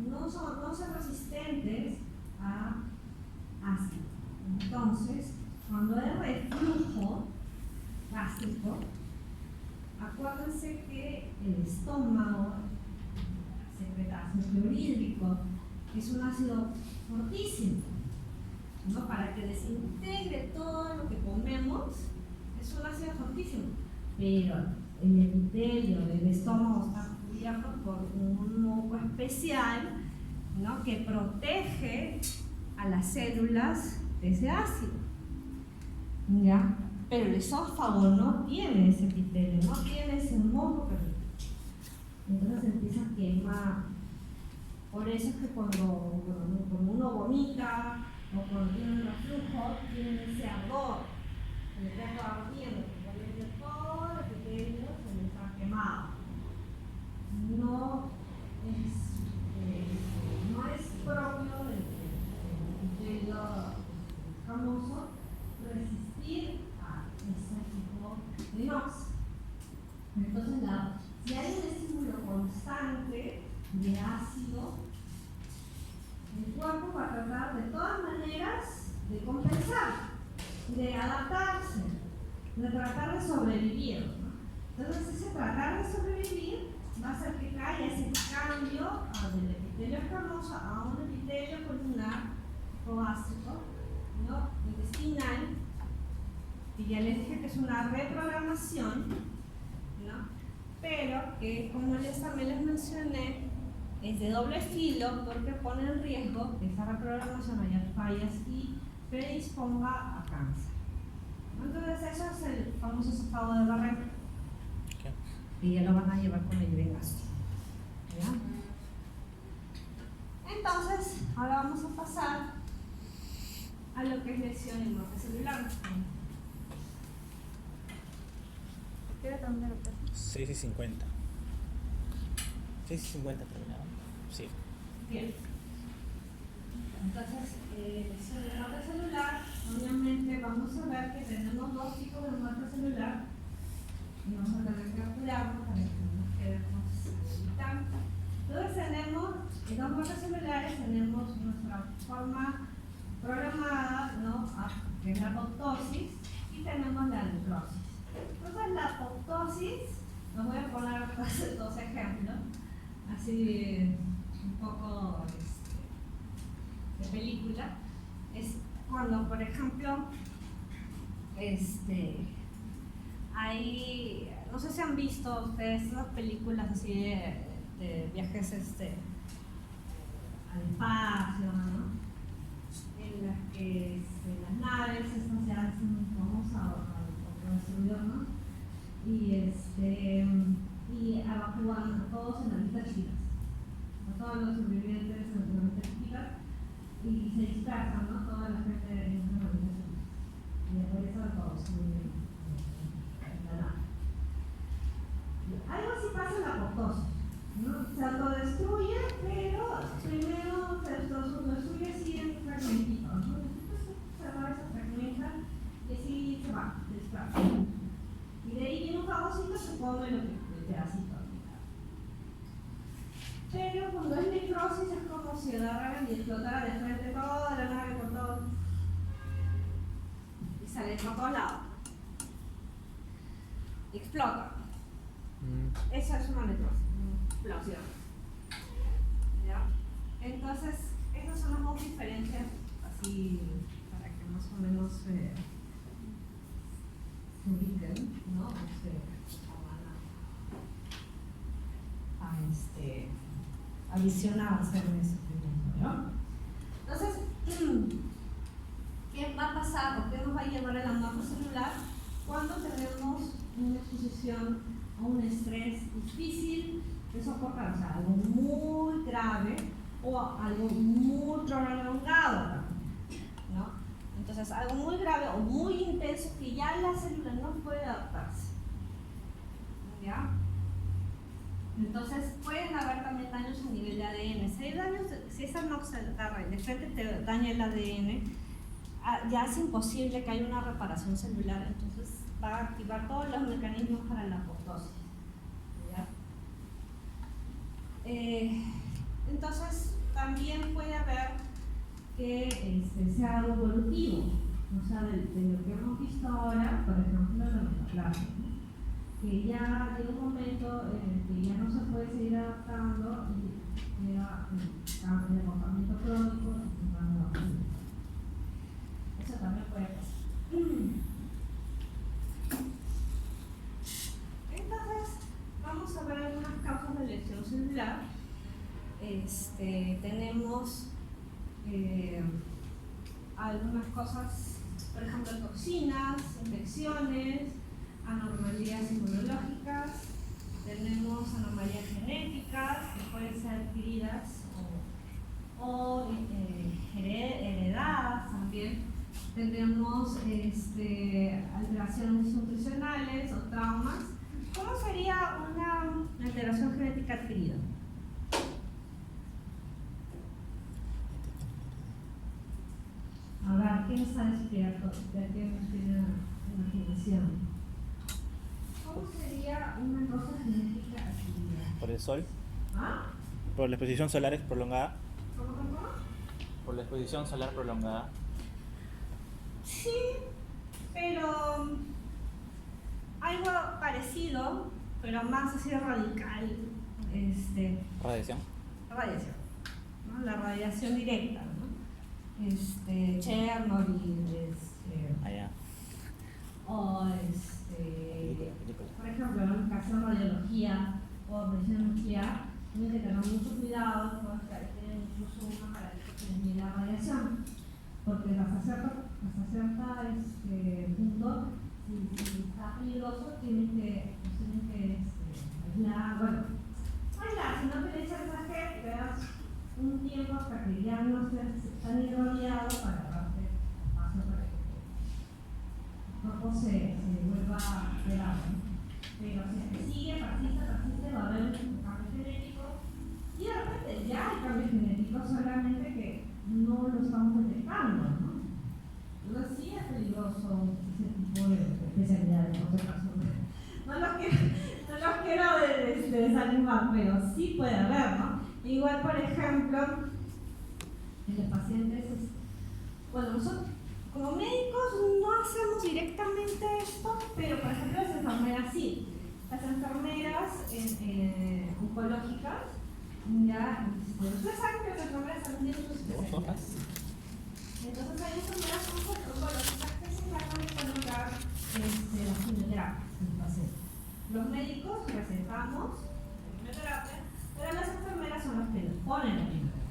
[SPEAKER 1] No son resistentes a ácido. Entonces, cuando hay reflujo gástrico, acuérdense que el estómago secreta ácido clorhídrico, que es un ácido fortísimo, ¿no? Para que desintegre todo lo que comemos, es un ácido fortísimo, pero el epitelio del estómago está cubierto por un moco especial, ¿no? Que protege a las células de ese ácido, ¿ya? Pero el esófago no tiene ese epitelio, no tiene ese moco que protege. Entonces empieza a quemar. Por eso es que cuando uno vomita o cuando tiene un reflujo, tiene ese ardor, el dedo ardiendo, porque todo el epitelio se les ha quemado. No es propio del epitelio escamoso resistir a ese tipo de nox. Entonces, si hay un estímulo constante de ácido, el cuerpo va a tratar de todas maneras de compensar, de adaptarse, de tratar de sobrevivir, ¿no? Entonces ese tratar de sobrevivir va a hacer que haya ese cambio del epitelio escamoso a un epitelio columnar o gástrico, ¿no? Intestinal, y ya les dije que es una reprogramación, ¿no? Pero que, como también les mencioné, es de doble filo porque pone en riesgo que esa reprogramación haya fallas y predisponga a cáncer. Entonces eso es el famoso sofado de Barré, y ya lo van a llevar con el gástrico. Entonces, ahora vamos a pasar a lo que es lesión y muerte celular. ¿Qué era también lo que?
[SPEAKER 2] 6:50. 6:50 terminado. Sí.
[SPEAKER 1] Bien. Entonces, lesión y muerte celular, obviamente vamos a ver que tenemos dos tipos de muerte celular y vamos a tener que calcularlo para que no nos quedemos evitando. Entonces tenemos dos muertes celulares, tenemos nuestra forma programada, ¿no? Que es la apoptosis, y tenemos la necrosis. Entonces la apoptosis, os voy a poner dos ejemplos, así un poco de película. Es cuando, por ejemplo, hay, no sé si han visto ustedes esas películas así de viajes al espacio, ¿no? En las que las naves estas se hacen famosas o destruido, ¿no? Y evacúan a todos en anitas chicas, a todos los sobrevivientes en anitas chicas, y se dispersan, ¿no? Toda la gente en una anitas chicas, y regresan todos muy bien. Algo así pasa en la apoptosis, ¿no? Se autodestruye, pero primero se autodestruye así en fragmentitos, ¿no? Se fragmenta y así se va, se desplaza. Y de ahí viene un fagocito, se come el pedacito. Pero cuando es necrosis es como si agarraran y explotara de frente toda la nave por todo y sale por todos lados. Y explota. Eso es una necrosis, una explosión. ¿Ya? Entonces, esas son las dos diferencias, así para que más o menos se ubiquen, ¿no? A visionarse en ese momento, ¿no? Entonces, ¿qué va a pasar o qué nos va a llevar a la muerte celular cuando tenemos una exposición a un estrés difícil de soportar? O sea, algo muy grave o algo muy prolongado, ¿no? Entonces, algo muy grave o muy intenso que ya la célula no puede adaptarse, ¿ya? Entonces, pueden haber también daños a nivel de ADN. Si hay daños, si esa noxalarra de frente te daña el ADN, ya es imposible que haya una reparación celular, entonces va a activar todos los mecanismos para la apoptosis. ¿Ya? Entonces, también puede haber que sea algo evolutivo, o sea, de lo que hemos visto ahora, por ejemplo, la metaplasia, ¿no? Que ya llega un momento en el que ya no se puede seguir adaptando y llega el agotamiento crónico. Eso también puede pasar. Entonces, vamos a ver algunas causas de lesión celular. Tenemos algunas cosas, por ejemplo, toxinas, infecciones, anomalías inmunológicas, tenemos anomalías genéticas que pueden ser adquiridas o heredadas también. Tenemos alteraciones nutricionales o traumas. ¿Cómo sería una alteración genética adquirida? A ver, ¿quién está despierto? ¿De qué nos tiene la imaginación? ¿Cómo sería una cosa genética adquirida?
[SPEAKER 2] ¿Por el sol?
[SPEAKER 1] ¿Ah?
[SPEAKER 2] ¿Por la exposición solar es prolongada?
[SPEAKER 1] ¿Cómo?
[SPEAKER 2] por la exposición solar prolongada.
[SPEAKER 1] Sí, pero algo parecido, pero más así radical,
[SPEAKER 2] Radiación.
[SPEAKER 1] radiación, ¿no? La radiación directa, ¿no? Chernobyl,
[SPEAKER 2] Allá.
[SPEAKER 1] o
[SPEAKER 2] Película.
[SPEAKER 1] por ejemplo, en el caso de radiología o medicina nuclear, tienen que tener mucho cuidado porque tienen incluso un aparato que mide la radiación, porque hasta cierto punto, si está peligroso, tienen que aislar, bueno, aislar, si no te echas el gel, te das un tiempo hasta que ya no estés tan irradiado para darte paso para que el cuerpo se vuelva alterado, ¿no? Pero si es que sigue, persiste, va a haber un cambio genético y de repente ya hay cambio genético, solamente que no lo estamos detectando, ¿no? Entonces sí es peligroso ese tipo de especialidades, por si acaso. No los quiero desanimar, pero sí puede haber, ¿no? Igual, por ejemplo, en los pacientes, bueno, nosotros como médicos no hacemos directamente esto, pero por ejemplo las enfermeras sí. Las enfermeras oncológicas, ya, ustedes saben que las enfermeras también tienen sus especialidades. Entonces hay enfermeras oncológicas que se encargan de colocar las quimioterapias en el paciente. Los médicos recetamos la quimioterapia, pero las enfermeras son las que les ponen la quimioterapia.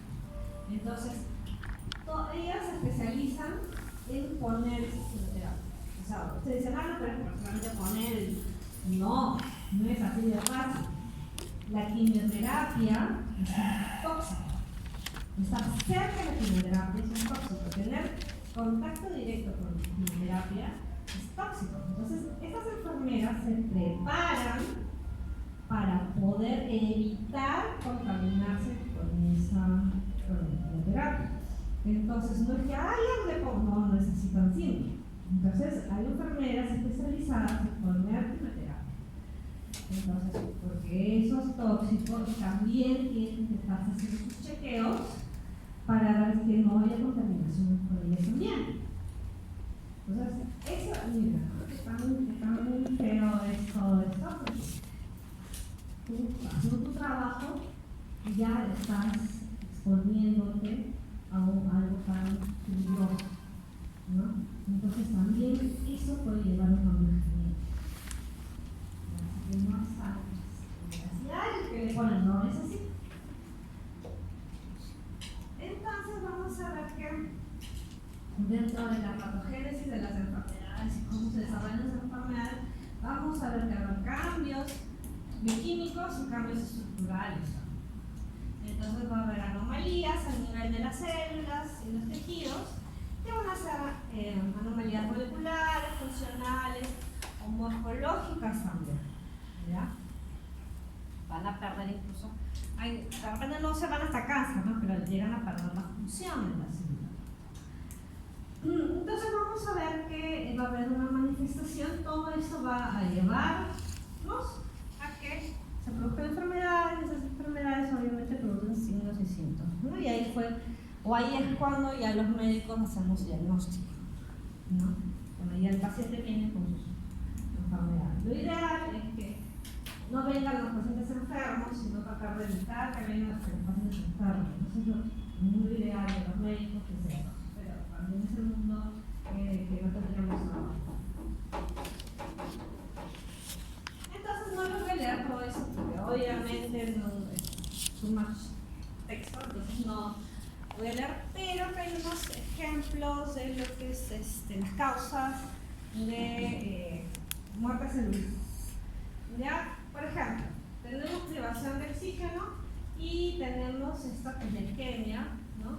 [SPEAKER 1] Entonces, ellas se especializan en poner esa quimioterapia. O sea, ustedes dicen, no, pero es solamente poner. No es así de fácil. La quimioterapia es tóxica. Estar cerca de la quimioterapia es tóxico. Tener contacto directo con la quimioterapia es tóxico. Entonces, estas enfermeras se preparan para poder evitar contaminarse con la quimioterapia. Entonces, no es que, no es así tan simple. Entonces, hay enfermeras especializadas en poner quimioterapia. Entonces, porque esos tóxicos también tienen que estar haciendo sus chequeos para ver que no haya contaminación con ellos también. Entonces, eso, mira, está muy feo todo esto, porque tú haciendo tu trabajo ya estás exponiéndote a algo tan peligroso, ¿no? Entonces también eso puede llevar a un cambio genético. Así que no sabes que le ponen, no es así. Entonces vamos a ver que dentro de la patogénesis de las enfermedades y cómo se desarrollan las enfermedades, vamos a ver que habrá cambios bioquímicos y cambios estructurales. Entonces va a haber anomalías a nivel de las células y los tejidos, que van a ser anomalías moleculares, funcionales o morfológicas también, ¿ya? Van a perder incluso, de repente no se van hasta cáncer, ¿no? Pero llegan a perder la función de la célula. Entonces vamos a ver que va a haber una manifestación, todo eso va a llevarnos a que se produzcan enfermedades, esas enfermedades obviamente producen signos y síntomas, ¿no? Y ahí es cuando ya los médicos hacemos diagnóstico, ¿no? Cuando ya el paciente viene con sus enfermedades. Lo ideal es que no vengan los pacientes enfermos, sino tratar de evitar que vengan los pacientes enfermos. Eso es lo muy ideal de los médicos que se hagan, pero también es el mundo que no tendríamos trabajo. Entonces no les voy a leer todo eso porque obviamente no es too much texto, entonces no voy a leer, pero que hay unos ejemplos de lo que es las causas de muerte celular. ¿Ya? Por ejemplo, tenemos privación de oxígeno y tenemos esta isquemia, ¿no?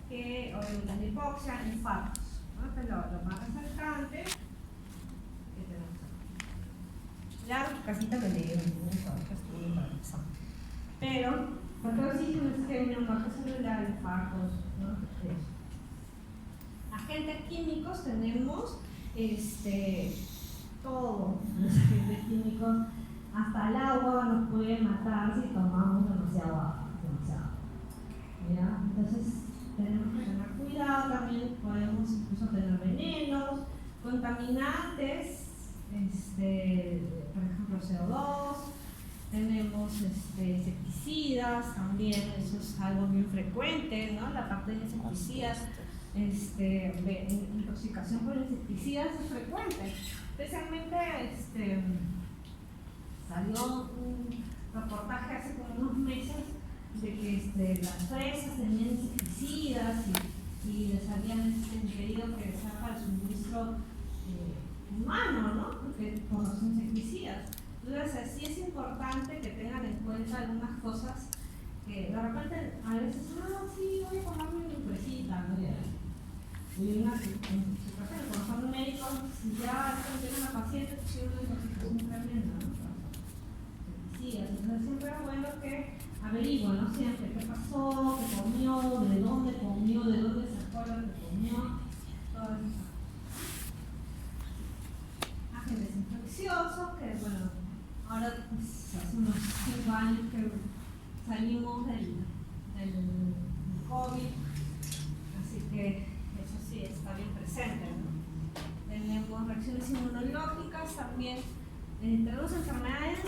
[SPEAKER 1] Que obviamente es hipoxia, infartos, ¿no? Este es lo más resaltante que tenemos aquí. Ya tu casita me leyeron, pero porque oxígeno, isquemia, muerte celular, infartos, ¿no? Eso. Agentes químicos tenemos todo, los agentes químicos, hasta el agua nos puede matar si tomamos demasiado agua. ¿Ya? Entonces tenemos que tener contaminantes, por ejemplo CO2, tenemos insecticidas también, eso es algo bien frecuente, ¿no? La parte de insecticidas, intoxicación por insecticidas es frecuente. Especialmente salió un reportaje hace como unos meses de que las fresas tenían insecticidas y les habían impedido que sea para el suministro humano, ¿no? Porque por los insecticidas. Entonces, sí es importante que tengan en cuenta algunas cosas que de repente a veces, sí, voy a tomarme mi fresita, ¿no? Y una situación, cuando son médicos, si ya tiene una paciente, pues tiene una intoxicación tremenda, ¿no? Entonces siempre es bueno que averigüen, ¿no? Siempre qué pasó, qué comió, de dónde sacó lo que comió, todas esas agentes infecciosos, que bueno, ahora pues, hace unos 5 años que salimos del COVID, así que eso sí está bien presente, ¿no? Tenemos reacciones inmunológicas también, tenemos enfermedades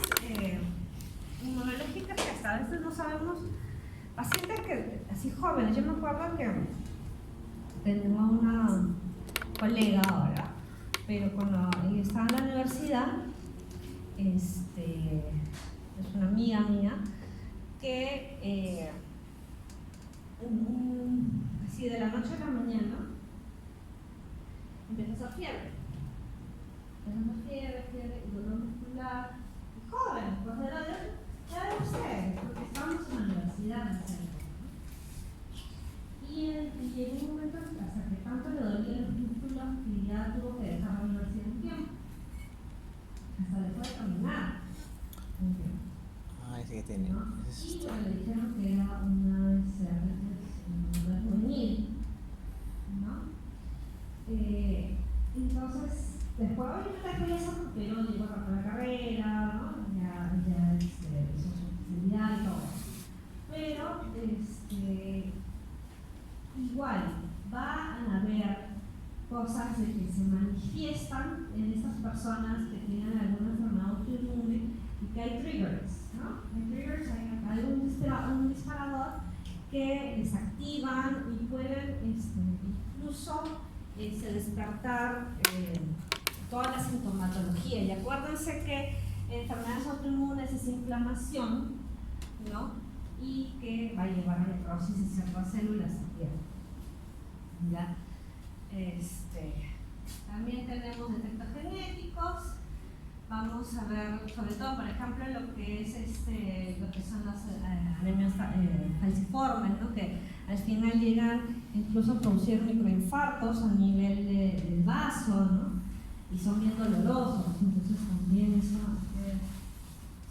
[SPEAKER 1] inmunológicas que hasta a veces no sabemos, pacientes que, así jóvenes, yo me acuerdo que tenemos una colega ahora, pero cuando ella estaba en la universidad, es una amiga mía, que así de la noche a la mañana empezó a hacer fiebre, dolor muscular, y joven, pues era ya de ustedes, porque estábamos en la universidad en ese momento, ¿no? Y llegó un momento hasta que tanto le dolían los músculos que ya tuvo que dejar la universidad un tiempo, hasta dejó de caminar un tiempo.
[SPEAKER 2] Ese que tiene.
[SPEAKER 1] ¿No? Y bueno, le dijeron que era una enfermedad juvenil, ¿no? Entonces, después obviamente ya se recuperó, llegó a la carrera, ¿no? Ya hizo su especialidad y todo. Pero, igual, van a haber cosas de que se manifiestan en estas personas que tienen alguna enfermedad autoinmune y que hay triggers, ¿no? Hay triggers, hay un disparador que les activan y pueden incluso despertar toda la sintomatología. Y acuérdense que enfermedades autoinmunes es inflamación, ¿no? Y que va a llevar a necrosis de ciertas células también. ¿Ya? También tenemos efectos genéticos. Vamos a ver, sobre todo, por ejemplo, lo que son las anemias falciformes, ¿no? Que al final llegan incluso a producir microinfartos a nivel del vaso, ¿no? Y son bien dolorosos, entonces también eso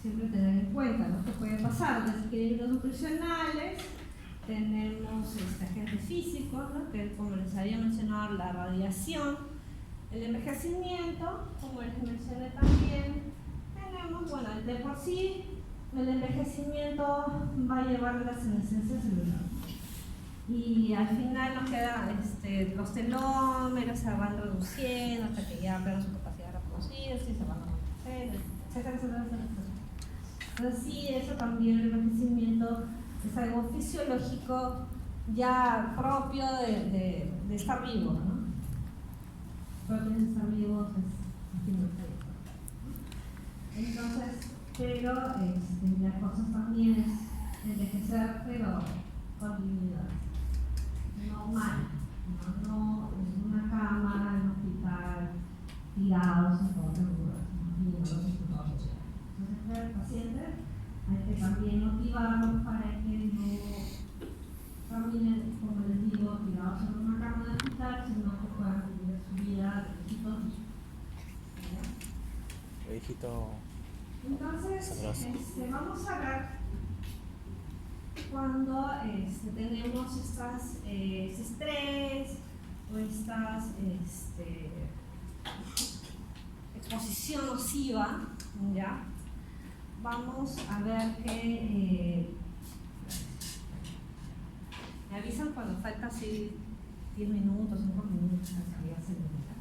[SPEAKER 1] siempre tener en cuenta, ¿no? Que puede pasar desequilibrios nutricionales, tenemos agentes físicos, ¿no? Que como les había mencionado, la radiación, el envejecimiento, como les mencioné también, tenemos, bueno, de por sí el envejecimiento va a llevar a la senescencia celular. Y al final nos queda, los telómeros se van reduciendo hasta que ya pierden su capacidad de reproducirse y se van a envejecer, etcétera, etcétera, etcétera. Entonces sí, eso también, el envejecimiento es algo fisiológico ya propio de estar vivo, ¿no? Propio de estar vivos es entonces, pero las cosas también es envejecer, pero con dignidad, no mal, no en una cama, en un hospital, tirados en todo el lugar, entonces el paciente hay que también motivarlos para que no caminen, como les digo, tirados en una cama de hospital, sino que puedan vivir su vida de
[SPEAKER 2] Viejito.
[SPEAKER 1] Entonces, vamos a ver cuando tenemos este estrés o estas exposición nociva, ¿ya? Vamos a ver que me avisan cuando falta así 10 minutos, 5 minutos hasta que ya se limita.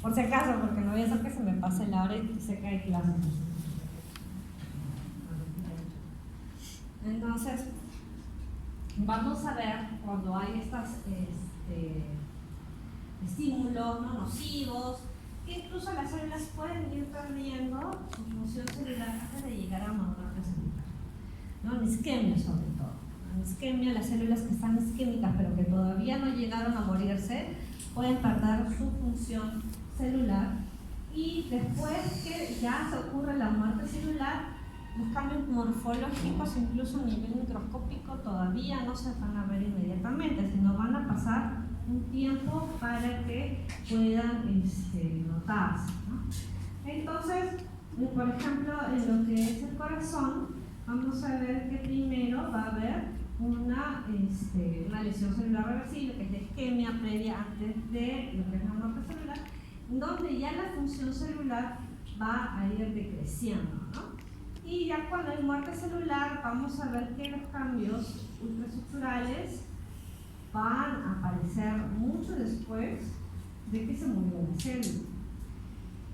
[SPEAKER 1] Por si acaso, porque no voy a hacer que se me pase la hora y sé que hay clases. Entonces, vamos a ver cuando hay estos estímulos no nocivos, que incluso las células pueden ir perdiendo su función celular antes de llegar a muerte celular, ¿no? En isquemia sobre todo. En isquemia, las células que están isquémicas pero que todavía no llegaron a morirse pueden perder su función celular, y después que ya se ocurre la muerte celular, los cambios morfológicos, incluso a nivel microscópico, todavía no se van a ver inmediatamente, sino van a pasar un tiempo para que puedan notarse, ¿no? Entonces, por ejemplo, en lo que es el corazón, vamos a ver que primero va a haber una lesión celular reversible, que es la isquemia previa antes de lo que es la muerte celular, donde ya la función celular va a ir decreciendo, ¿no? Y ya cuando hay muerte celular, vamos a ver que los cambios ultraestructurales van a aparecer mucho después de que se murió la célula.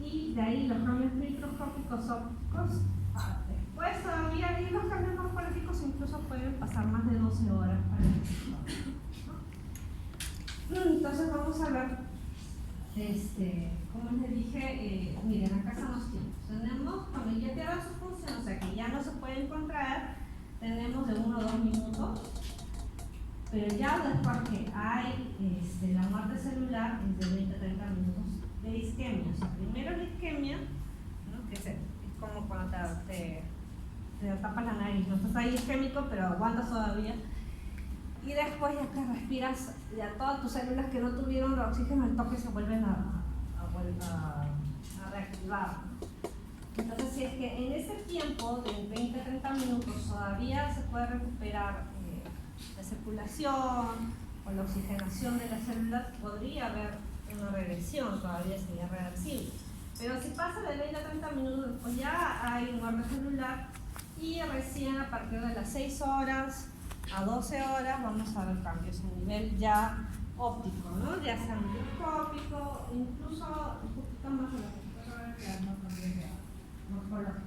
[SPEAKER 1] Y de ahí los cambios microscópicos ópticos, después todavía, y los cambios morfológicos incluso pueden pasar más de 12 horas para el resultado. Entonces vamos a ver, como les dije, miren, acá están los tiempos. Tenemos, cuando ya pierda su función, o sea que ya no se pueden contraer, tenemos de 1 a 2 minutos, pero ya después que hay la muerte celular es de 20 a 30 minutos de isquemia. O sea, primero la isquemia, ¿no? Que es como cuando te tapas la nariz, no estás ahí isquémico, pero aguantas todavía. Y después ya que respiras, ya todas tus células que no tuvieron oxígeno al toque se vuelven a reactivar. Entonces, si es que en ese tiempo de 20 a 30 minutos todavía se puede recuperar la circulación o la oxigenación de las células, podría haber una regresión, todavía sería reversible. Pero si pasa de 20 a 30 minutos, pues ya hay muerte celular, y recién a partir de las 6 horas a 12 horas vamos a ver cambios a nivel ya óptico, ¿no? Ya sea microscópico, incluso un poquito más de lo que se puede ver, no también morfológico.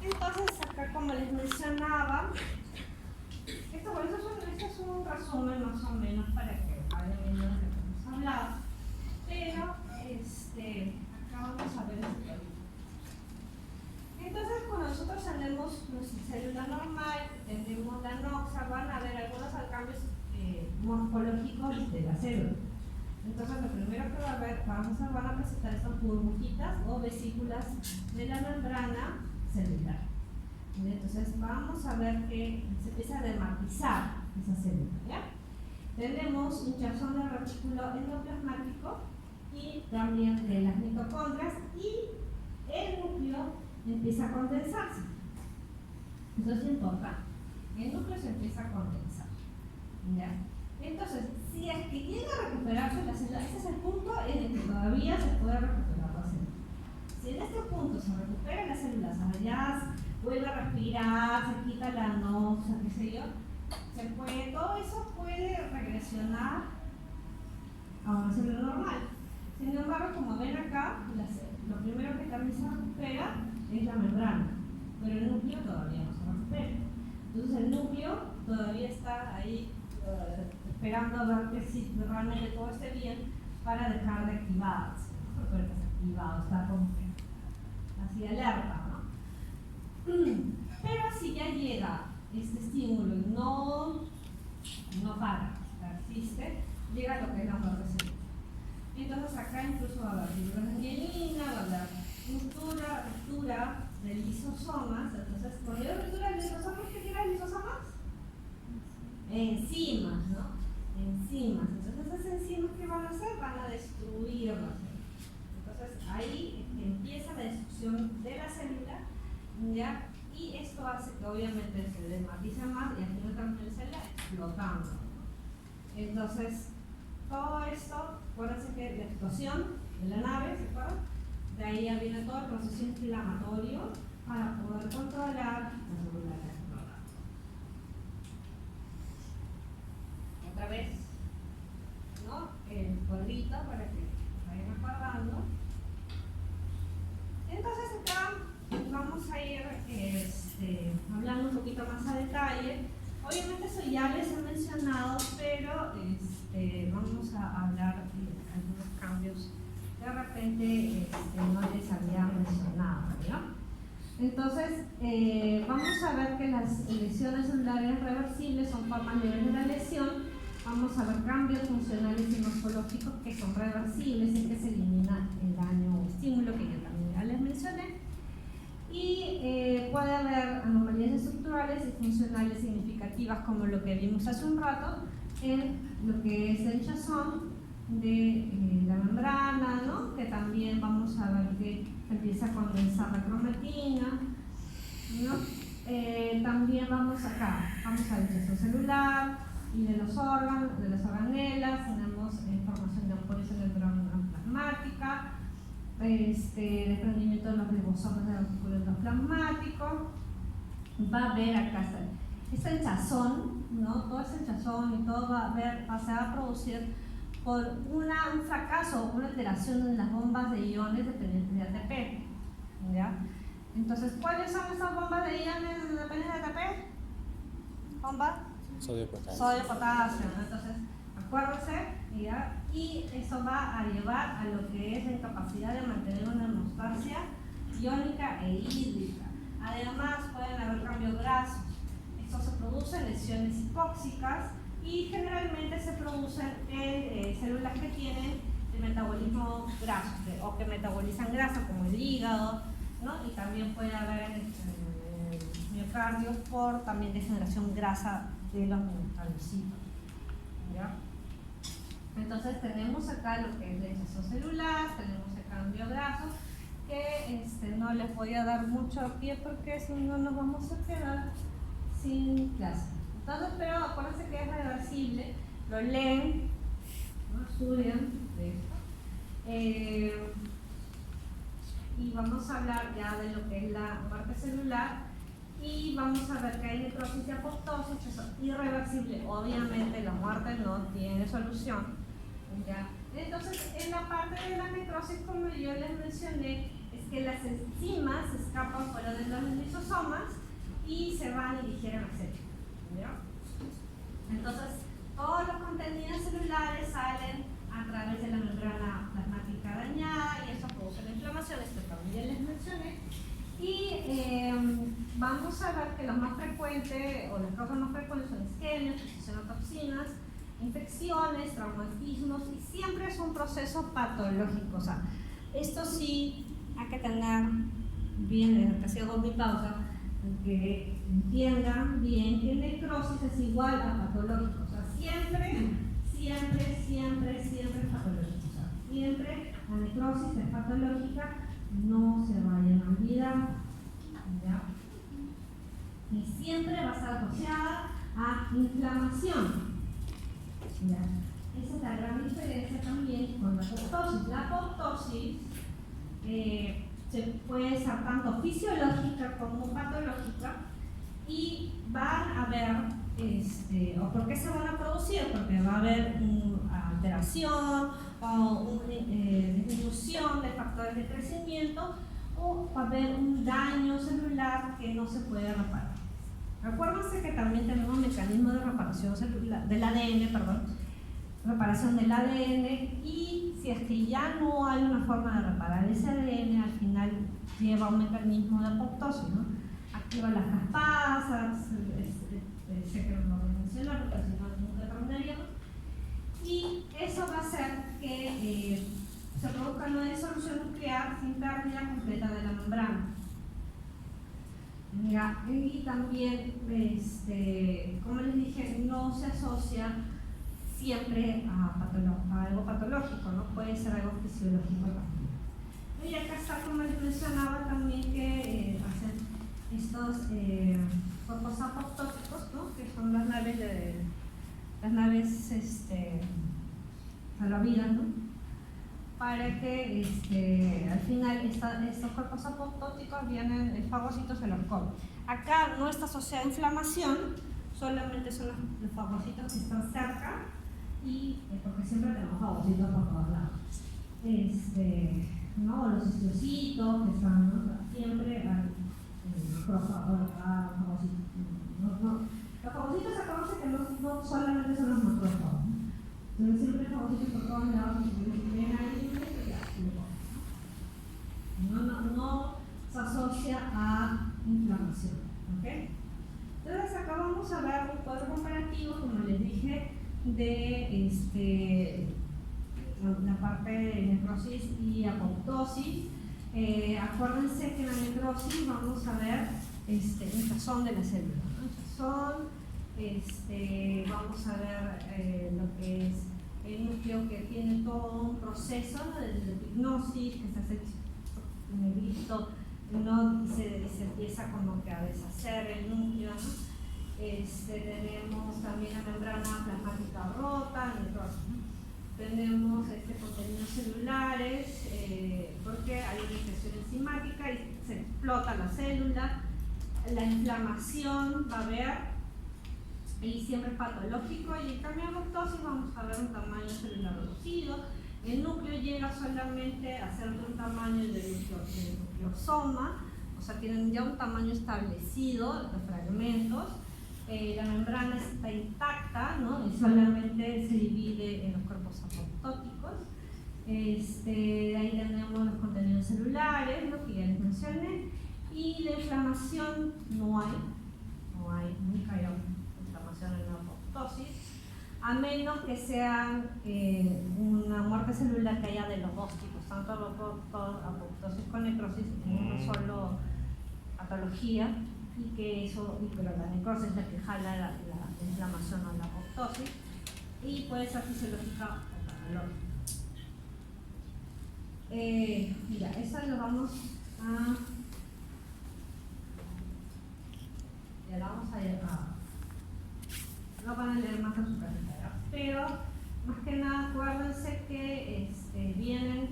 [SPEAKER 1] Entonces, acá, como les mencionaba, esto es un resumen más o menos para que vayan viendo de lo que hemos hablado, pero acá vamos a ver esto. Entonces, cuando nosotros tenemos nuestra célula normal, tenemos la noxa, van a haber algunos cambios morfológicos de la célula. Entonces, lo primero que va a haber, van a presentar estas burbujitas o vesículas de la membrana celular. Entonces, vamos a ver que se empieza a dermatizar esa célula, ¿ya? Tenemos hinchazón del retículo endoplasmático y también de las mitocondrias, y el núcleo empieza a condensarse. Eso sí importa. El núcleo se empieza a condensar, ¿ya? Entonces, si es que llega a recuperarse la célula, ese es el punto en el que todavía se puede recuperar la célula. Si en este punto se recupera la célula, o sea, ya vuelve a respirar, se quita la noxa, qué sé yo, todo eso puede regresionar a una célula normal. Sin embargo, como ven acá, lo primero que también se recupera es la membrana, pero el núcleo todavía no se recupera. Entonces el núcleo todavía está ahí esperando a ver que si realmente todo esté bien para dejar de activarse, ¿no? Porque está activado, está como que así alerta, ¿no? Pero si ya llega este estímulo y no para, persiste, llega lo que es la muerte celular. Entonces acá incluso va a haber fibras de mielina, va a haber ruptura de lisosomas. Entonces, cuando hay ruptura de lisosomas, ¿qué tienen lisosomas? Enzimas, ¿no? Enzimas. Entonces, esas enzimas, ¿qué van a hacer? Van a destruir la célula. Entonces, ahí empieza la destrucción de la célula, ¿ya? Y esto hace que obviamente se dermatice más y al final también la célula explotando, ¿no? Entonces, todo esto, acuérdense que la explosión de la nave, ¿se acuerdan? De ahí ya viene todo el proceso inflamatorio para poder controlar la célula explorada. Otra vez. hablando un poquito más a detalle. Obviamente eso ya les he mencionado, pero vamos a hablar de algunos cambios que de repente no les había mencionado, ¿no? Entonces, vamos a ver que las lesiones celulares reversibles son formas leves de la lesión. Vamos a ver cambios funcionales y morfológicos que son reversibles, es que se elimina el daño o estímulo que yo también ya les mencioné. Y puede haber anomalías estructurales y funcionales significativas, como lo que vimos hace un rato en lo que es el hinchazón de la membrana, ¿no? Que también vamos a ver que empieza a condensar la cromatina, ¿no? También vamos al hinchazón celular y de los órganos, de las organelas. Tenemos formación de ampollas en la membrana plasmática, desprendimiento de los ribosomas del artículo endoplasmático. Va a haber acá este hinchazón, ¿no? Todo ese hinchazón y todo se va a producir por un fracaso o una alteración en las bombas de iones dependientes de ATP, ¿ya? Entonces, ¿cuáles son estas bombas de iones dependientes de ATP? ¿Bomba?
[SPEAKER 2] Sodio, potasio.
[SPEAKER 1] Sodio, potasio, ¿no? Entonces, acuérdense, ¿ya? Y eso va a llevar a lo que es la incapacidad de mantener una hemostasia iónica e hídrica. Además, pueden haber cambios grasos. Esto se produce en lesiones hipóxicas y generalmente se producen en células que tienen el metabolismo graso o que metabolizan grasa, como el hígado, ¿no? Y también puede haber en el miocardio por también degeneración grasa de los neuronocitos, ¿ya? Entonces tenemos acá lo que es el hinchazón celular, tenemos el cambio graso, que no les voy a dar mucho pie porque si no nos vamos a quedar sin clase. Entonces, pero acuérdense que es reversible, lo leen, ¿no? Estudian de esto. Y vamos a hablar ya de lo que es la muerte celular y vamos a ver que hay necrosis y apoptosis, que son irreversibles. Obviamente la muerte no tiene solución, ¿ya? Entonces, en la parte de la necrosis, como yo les mencioné, es que las enzimas escapan fuera de los lisosomas y se van y digieren la célula, ¿ya? Entonces, todos los contenidos celulares salen a través de la membrana plasmática dañada y eso produce la inflamación, esto también les mencioné. Y vamos a ver que los más frecuentes, o las causas más frecuentes son isquemias, exposición a toxinas, infecciones, traumatismos, y siempre es un proceso patológico. O sea, esto sí hay que tener bien, casi hago mi pausa, que entiendan bien que necrosis es igual a patológico. O sea, siempre es patológico. O sea, siempre la necrosis es patológica, no se vayan a olvidar, ¿ya? Y siempre va a estar asociada a inflamación, ¿ya? Esa es la gran diferencia también con la apoptosis. La apoptosis se puede ser tanto fisiológica como patológica y van a haber, o por qué se van a producir, porque va a haber una alteración o una disminución de factores de crecimiento o va a haber un daño celular que no se puede reparar. Acuérdense que también tenemos mecanismos de reparación celular, del ADN, reparación del ADN, y si es que ya no hay una forma de reparar ese ADN, al final lleva un mecanismo de apoptosis, ¿no? Activa las caspasas, sé que no lo voy a mencionar porque si no nunca terminaríamos, y eso va a hacer que se produzca una disolución nuclear sin pérdida completa de la membrana. Y también, como les dije, no se asocia siempre a algo patológico, ¿no? Puede ser algo fisiológico también. Y acá está, como les mencionaba, también que hacen estos cuerpos apoptóticos, ¿no? Que son las naves salvavidas, ¿no? Para que al final estos cuerpos apoptóticos vienen fagocitos se los comen. Acá no está asociada a inflamación, solamente son los fagocitos que están cerca, y porque siempre tenemos fagocitos por todos lados. ¿No? Los histocitos que están, ¿no? Siempre fagocitos. Los fagocitos se conoce que no solamente son los macrófagos. Entonces siempre fagocitos por todos lados, ven ahí, no se asocia a inflamación. ¿Okay? Entonces acá vamos a ver un cuadro comparativo, como les dije, de la parte de necrosis y apoptosis. Acuérdense que en la necrosis vamos a ver hinchazón de la célula, ¿no? Hinchazón, vamos a ver lo que es el núcleo, que tiene todo un proceso, ¿no? de epignosis, que se hace negrito, ¿no? y se empieza como que a deshacer el núcleo, ¿no? Tenemos también la membrana plasmática rota, necrosis, ¿no? Tenemos contenidos celulares, porque hay una infección enzimática y se explota la célula. La inflamación va a haber, y siempre es patológico, y en cambio en apoptosis vamos a ver un tamaño celular reducido. El núcleo llega solamente a ser de un tamaño del nucleosoma, o sea, tienen ya un tamaño establecido, los fragmentos. La membrana está intacta, ¿no? Y solamente se divide en los cuerpos apoptóticos. Ahí tenemos los contenidos celulares, ¿no? que ya les mencioné, y la inflamación no hay, nunca hay inflamación en la apoptosis, a menos que sea una muerte celular que haya de los dos tipos, tanto apoptosis con necrosis en una sola patología, pero la necrosis es la que jala la inflamación o la apoptosis, y puede ser fisiológica o patológica. Mira, eso lo vamos a... Ya la vamos a llevar. Lo van a leer más en su casita, pero más que nada acuérdense que vienen,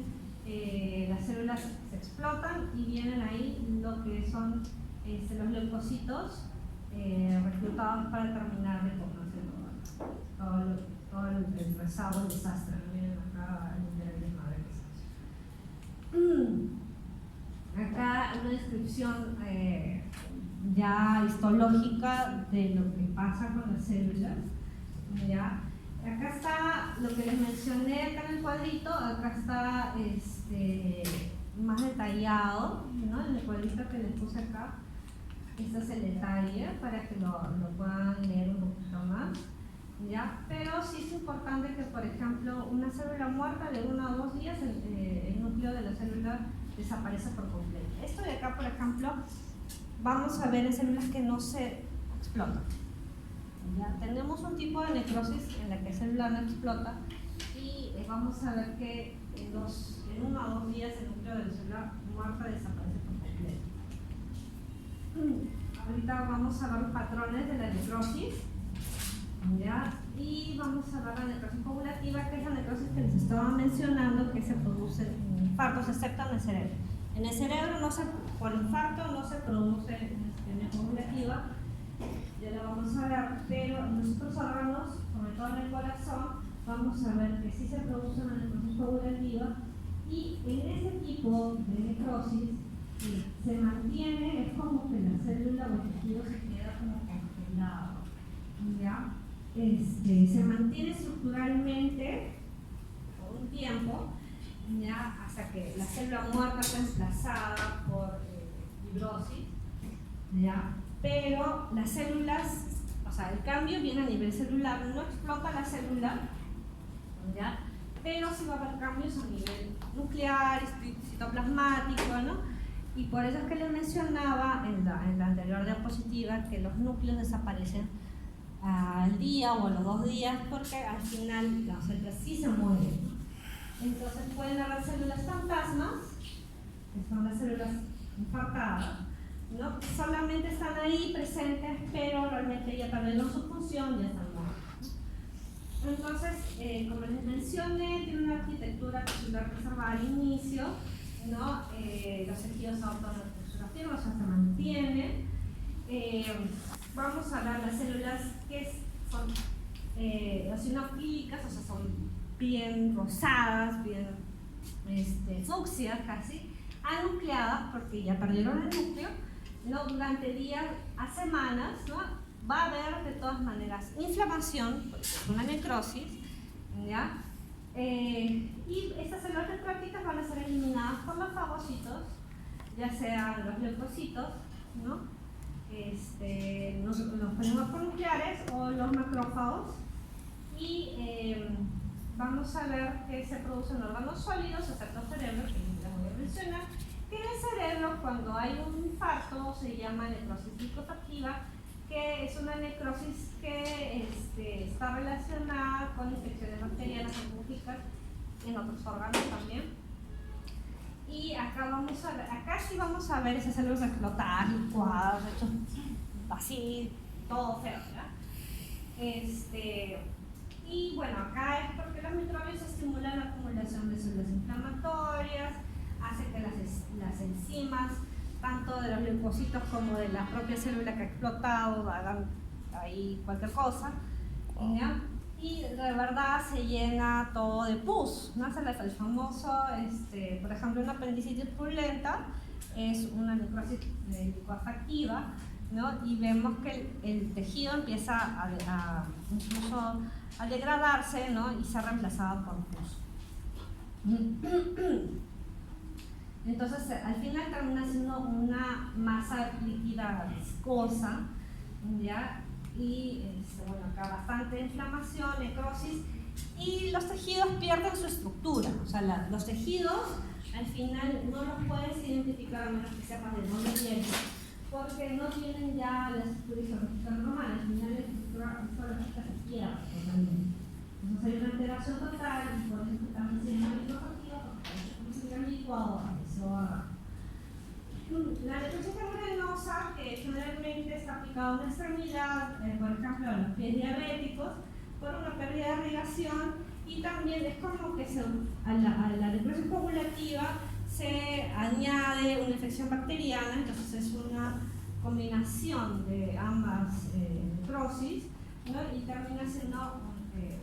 [SPEAKER 1] las células se explotan y vienen ahí lo que son los leucocitos reclutados para terminar de comerse todo el rezago, el desastre. Miren acá el interior de madre. Acá una descripción ya histológica de lo que pasa con las células. ¿Ya? Acá está lo que les mencioné acá en el cuadrito, acá está más detallado, ¿no? En el cuadrito que les puse acá. Este es el detalle para que lo puedan leer un poquito más, ¿ya? Pero sí es importante que, por ejemplo, una célula muerta de 1 a 2 días, el núcleo de la célula desaparece por completo. Esto de acá, por ejemplo, vamos a ver en células que no se explotan. ¿Ya? Tenemos un tipo de necrosis en la que la célula no explota y vamos a ver que en 1 a 2 días el núcleo de la célula muerta desaparece por completo. Ahorita vamos a ver los patrones de la necrosis, ¿ya? Y vamos a ver la necrosis coagulativa, que es la necrosis que les estaba mencionando, que se produce en infartos, excepto en el cerebro. En el cerebro por infarto no se produce isquemia coagulativa, ya la vamos a ver, pero en los otros órganos, sobre todo en el corazón, vamos a ver que sí se produce una necrosis coagulativa, y en ese tipo de necrosis se mantiene, es como que la célula o el tejido se queda como congelado, ¿ya? Se mantiene estructuralmente por un tiempo, ¿ya? Hasta que la célula muerta es reemplazada por fibrosis, ¿ya? Pero las células, o sea, el cambio viene a nivel celular, no explota la célula, ¿ya? Pero sí va a haber cambios a nivel nuclear, citoplasmático, ¿no? Y por eso es que les mencionaba en la anterior diapositiva que los núcleos desaparecen al día o a los 2 días, porque al final las células sí se mueren. Entonces pueden haber células fantasmas, que son las células infartadas, ¿no? Que solamente están ahí presentes, pero realmente ya perdieron su función, ya están muertas. Entonces, como les mencioné, tiene una arquitectura celular preservada al inicio, ¿no? Los tejidos se autorreproducen, o sea, se mantienen. Vamos a ver las células que son eosinofílicas, o sea, son bien rosadas, bien fucsias casi, anucleadas porque ya perdieron el núcleo, ¿no? Durante días a semanas, ¿no? Va a haber de todas maneras inflamación, porque es una necrosis, ¿ya? Y estas células necróticas van a ser eliminadas por los fagocitos, ya sean los leucocitos, ¿no? Los polimorfos nucleares o los macrófagos, y vamos a ver que se producen órganos sólidos, excepto el cerebro, que les voy a mencionar, que en el cerebro, cuando hay un infarto, se llama necrosis lipoactiva, que es una necrosis que está relacionada con infecciones bacterianas o fúngicas en otros órganos también. Y acá sí vamos a ver esas células explotar, licuadas, hechos así, todo feo, ¿verdad? Y bueno, acá es porque los microbios estimulan la acumulación de células inflamatorias, hace que las enzimas, tanto de los leucocitos como de la propia célula que ha explotado, hagan ahí cualquier cosa, ¿ya? Y de verdad se llena todo de pus, ¿no? El famoso, por ejemplo, una apendicitis purulenta es una necrosis lipoactiva, ¿no? Y vemos que el tejido empieza incluso a degradarse, ¿no? Y ser reemplazado por pus. Entonces, al final termina siendo una masa líquida viscosa, ¿ya? Y bueno, acá bastante inflamación, necrosis, y los tejidos pierden su estructura. O sea, los tejidos al final no los puedes identificar a menos que sepas de dónde vienen, porque no tienen ya la estructura histológica normal. Al final la estructura histológica se pierde totalmente. Entonces hay una alteración total, y por eso estamos siendo lipoactiva, porque se llama licuado. La necrosis gangrenosa, que generalmente está aplicada a una extremidad, por ejemplo a los pies diabéticos, por una pérdida de irrigación, y también es como que a la necrosis coagulativa se añade una infección bacteriana, entonces es una combinación de ambas necrosis, ¿no? Y termina siendo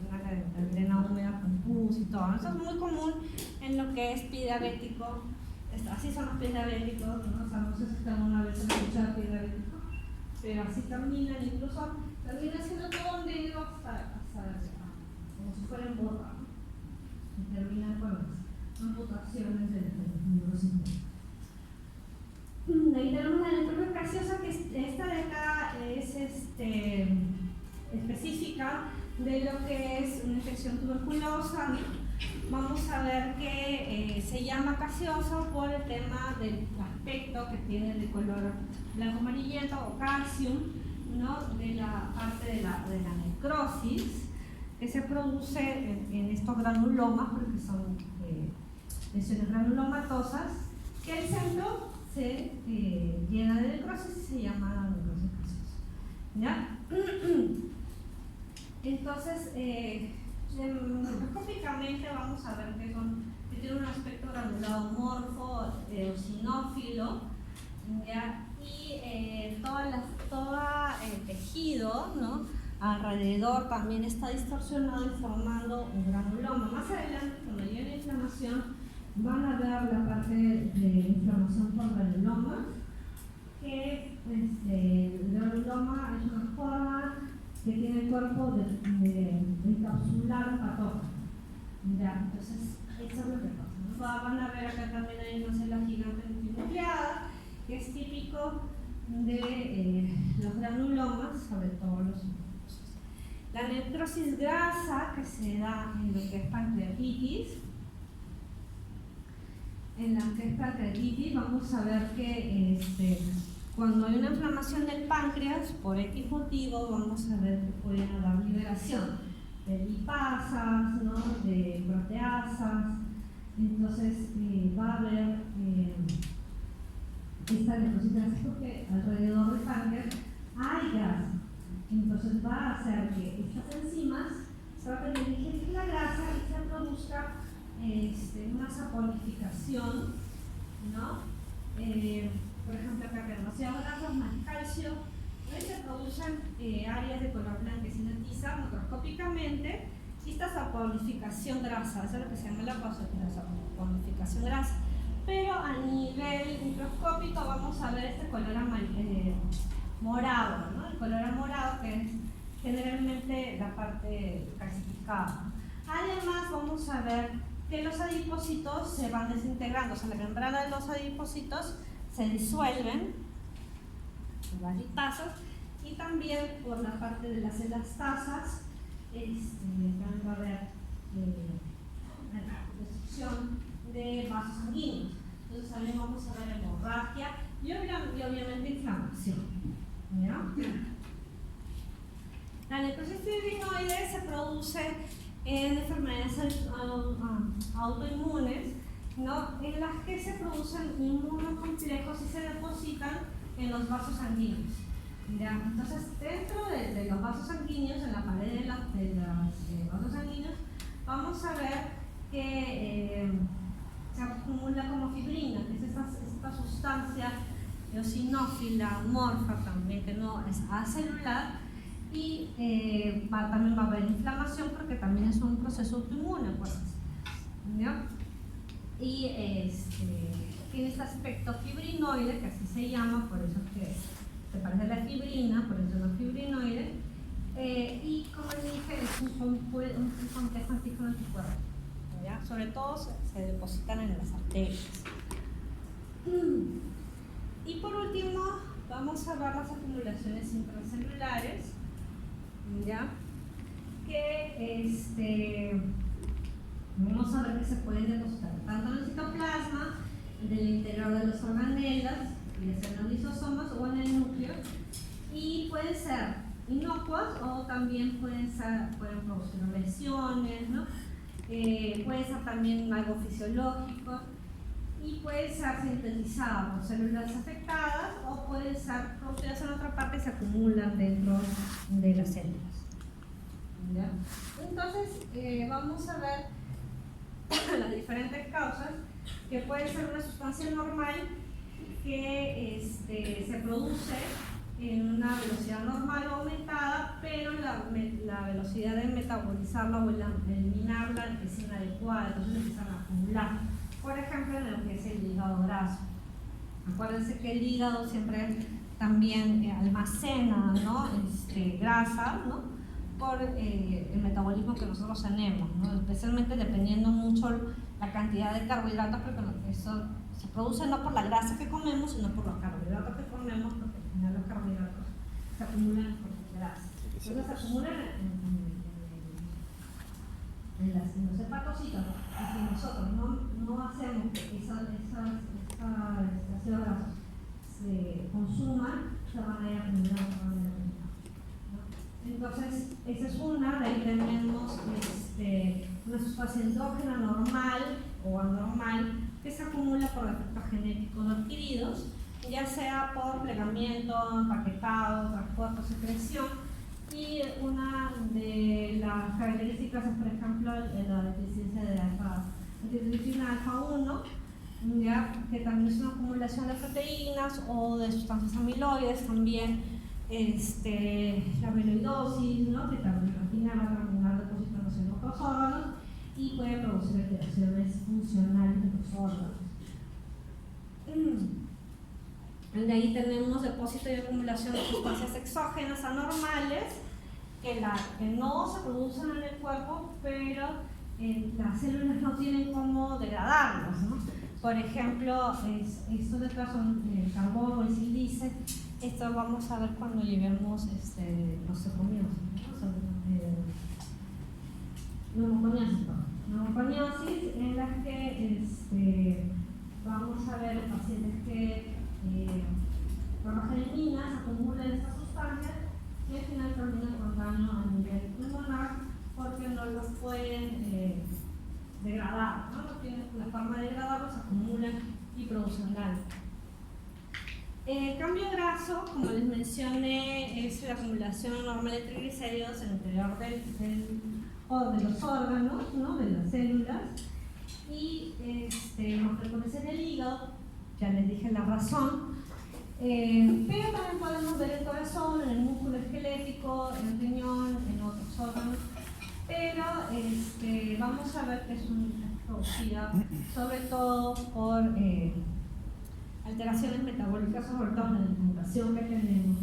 [SPEAKER 1] una gangrena húmeda con pus y todo. Eso es muy común en lo que es pie diabético. Así son los pies diabéticos, ¿no? O sea, no sé si alguna vez han escuchado pie diabético, pero así terminan, incluso termina siendo todo negro hasta como si fueran botas, ¿no? Y terminan con las amputaciones de los miembros internos. Ahí tenemos la necrosis gaseosa, que esta de acá es específica de lo que es una infección tuberculosa, ¿no? Vamos a ver que se llama gaseosa por el tema del aspecto que tiene de color blanco amarillento o calcium, ¿no? De la parte de la necrosis que se produce en estos granulomas, porque son lesiones granulomatosas, que el centro se llena de necrosis y se llama necrosis gaseosa, ¿ya? Entonces, microscópicamente vamos a ver que tiene un aspecto granulado morfo, eosinófilo, ¿ya? Y todo el tejido, ¿no? Alrededor también está distorsionado y formando un granuloma. Más adelante, cuando llegue la inflamación, van a ver la parte de inflamación por granulomas, que el granuloma es una forma que tiene el cuerpo de encapsular un patógeno. Ya, entonces, eso es lo que pasa, ¿no? Van a ver acá también hay una célula gigante multinucleada, que es típico de los granulomas, sobre todo los mucosos. La necrosis grasa, que se da en lo que es pancreatitis. En la que es pancreatitis vamos a ver que cuando hay una inflamación del páncreas, por X motivo, vamos a ver que pueden haber liberación de lipasas, ¿no? De proteasas. Entonces va a haber esta necrosis grasa porque alrededor del páncreas hay grasa. Entonces va a hacer que estas enzimas traten de digerir la grasa y se produzca una saponificación, ¿no? Por ejemplo, acá tenemos demasiado grasa más calcio, se producen áreas de color blanquecino tiza macroscópicamente, y esta saponificación grasa, eso es lo que se llama la saponificación grasa. pero a nivel microscópico vamos a ver este color morado, ¿no? El color morado, que es generalmente la parte calcificada. Además vamos a ver que los adipocitos se van desintegrando, o sea, la membrana de los adipocitos se disuelven en las lipasas, y también por la parte de las elastasas también va a haber destrucción de vasos sanguíneos. Entonces también vamos a ver hemorragia y obviamente inflamación, ¿ya? La necrosis fibrinoide se produce en enfermedades autoinmunes, ¿no? En las que se producen inmunocomplejos y se depositan en los vasos sanguíneos. ¿Ya? Entonces, dentro de los vasos sanguíneos, en la pared de los vasos sanguíneos, vamos a ver que se acumula como fibrina, que es esta sustancia eosinófila, amorfa también, que no es acelular, y también va a haber inflamación porque también es un proceso autoinmune, pues, ¿ya? Y tiene este aspecto fibrinoide, que así se llama, por eso es que se parece a la fibrina, por eso es la fibrinoide, y como les dije, es un complejo antígeno-anticuerpo, ¿ya? Sobre todo se depositan en las arterias. Y por último, vamos a ver las acumulaciones intracelulares, ¿ya? Que vamos a ver que se pueden depositar tanto en el citoplasma, del interior de los organelas, ya sea en los lisosomas o en el núcleo, y pueden ser inocuas o también pueden producir lesiones, ¿no? Puede ser también algo fisiológico, y puede ser sintetizada por células afectadas o puede ser producidas en otra parte y se acumulan dentro de las células, ¿ya? Entonces vamos a ver las diferentes causas, que puede ser una sustancia normal que se produce en una velocidad normal o aumentada, pero la velocidad de metabolizarla o eliminarla es inadecuada, entonces empiezan a acumular. Por ejemplo, en lo que es el hígado graso. Acuérdense que el hígado siempre también almacena, ¿no? Grasa, ¿no? Por el metabolismo que nosotros tenemos, ¿no? Especialmente dependiendo mucho la cantidad de carbohidratos, porque eso se produce no por la grasa que comemos, sino por los carbohidratos que comemos, porque al final los carbohidratos se acumulan por grasa. Entonces se acumulan en los hepatocitos, y si nosotros no hacemos que esos ácidos grasos se consuman, se van a ir acumulando. Entonces, esa es una. De ahí tenemos una sustancia endógena normal o anormal que se acumula por defectos genéticos adquiridos, ya sea por plegamiento, empaquetado, transporte, secreción. Y una de las características es, por ejemplo, la deficiencia de antitripsina alfa 1, ¿ya? Que también es una acumulación de proteínas o de sustancias amiloides, también la amiloidosis, ¿no? Que también al final va a terminar depositándose en otros órganos y puede producir alteraciones funcionales de los órganos. De ahí tenemos depósito y acumulación de sustancias exógenas anormales que no se producen en el cuerpo, pero las células no tienen cómo degradarlas, ¿no? Por ejemplo, estos de acá son el carbón o el sílice. Esto vamos a ver cuando llevemos neumoconiosis, en las que vamos a ver pacientes que por las gelminas acumulan estas sustancias y al final terminan con daño a nivel pulmonar porque no los pueden degradar, ¿no? No tienen la forma de degradarlos, se acumulan y producen daño. El cambio graso, como les mencioné, es la acumulación normal de triglicéridos en el interior de los órganos, ¿no? De las células, y más frecuente en el hígado, ya les dije la razón, pero también podemos ver el corazón, en el músculo esquelético, en el riñón, en otros órganos, pero vamos a ver que es producida sobre todo por alteraciones metabólicas, sobre todo en la alimentación que tenemos.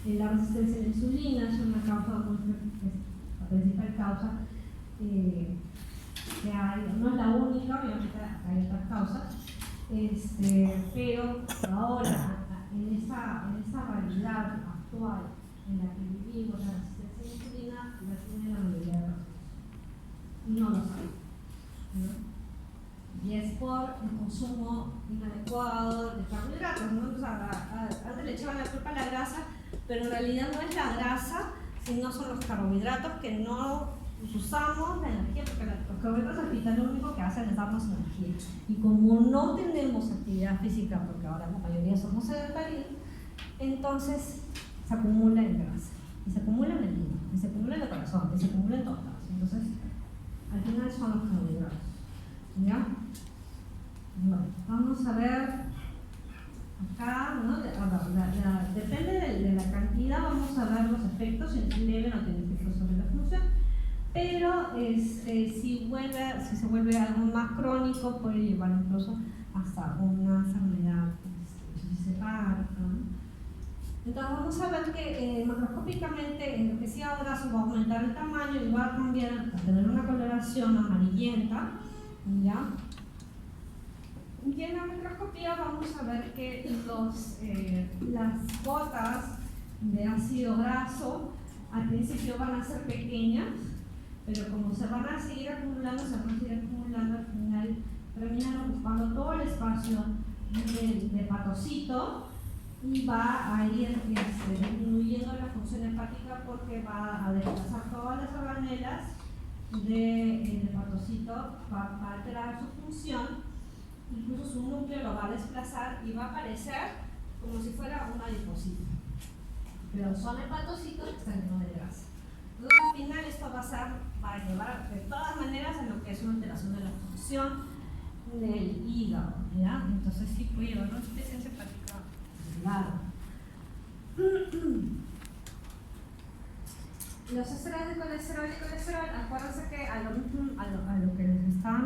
[SPEAKER 1] La resistencia a la insulina es una causa, la principal causa que hay, no es la única, obviamente hay otras causas, pero ahora en esa realidad actual en la que vivimos, la resistencia a la insulina la tiene la mayoría de nosotros. No lo saben, ¿no? Y es por el consumo inadecuado de carbohidratos, ¿no? O sea, antes le echaban la culpa a la grasa, pero en realidad no es la grasa, sino son los carbohidratos que no usamos la energía, porque los carbohidratos al final lo único que hacen es darnos energía. Y como no tenemos actividad física, porque ahora la mayoría somos sedentarios, entonces se acumula en grasa, y se acumula en el hígado, y se acumula en el corazón, y se acumula en todos lados. Entonces, al final son los carbohidratos. ¿Ya? Bueno, vamos a ver acá, ¿no? Depende de la cantidad, vamos a ver los efectos, si leve no tiene efectos sobre la función, pero si se vuelve algo más crónico, puede llevar incluso hasta una enfermedad sepárica, ¿no? Entonces vamos a ver que macroscópicamente en lo que sea grasa va a aumentar el tamaño y va a cambiar, a tener una coloración amarillenta, ¿ya? Y en la microscopía vamos a ver que las gotas de ácido graso al principio van a ser pequeñas, pero como se van a seguir acumulando, al final terminan ocupando todo el espacio del hepatocito y va a ir disminuyendo la función hepática porque va a desplazar todas las organelas del hepatocito, va a alterar su función, incluso su núcleo lo va a desplazar y va a aparecer como si fuera un adipocito. Pero son hepatocitos que están llenos de grasa. Entonces al final esto va a llevar de todas maneras a lo que es una alteración de la función del hígado, ¿ya? Entonces sí puede llevar una insuficiencia hepática larga. Los esteroides de colesterol y colesterol, acuérdense que a lo que les estaba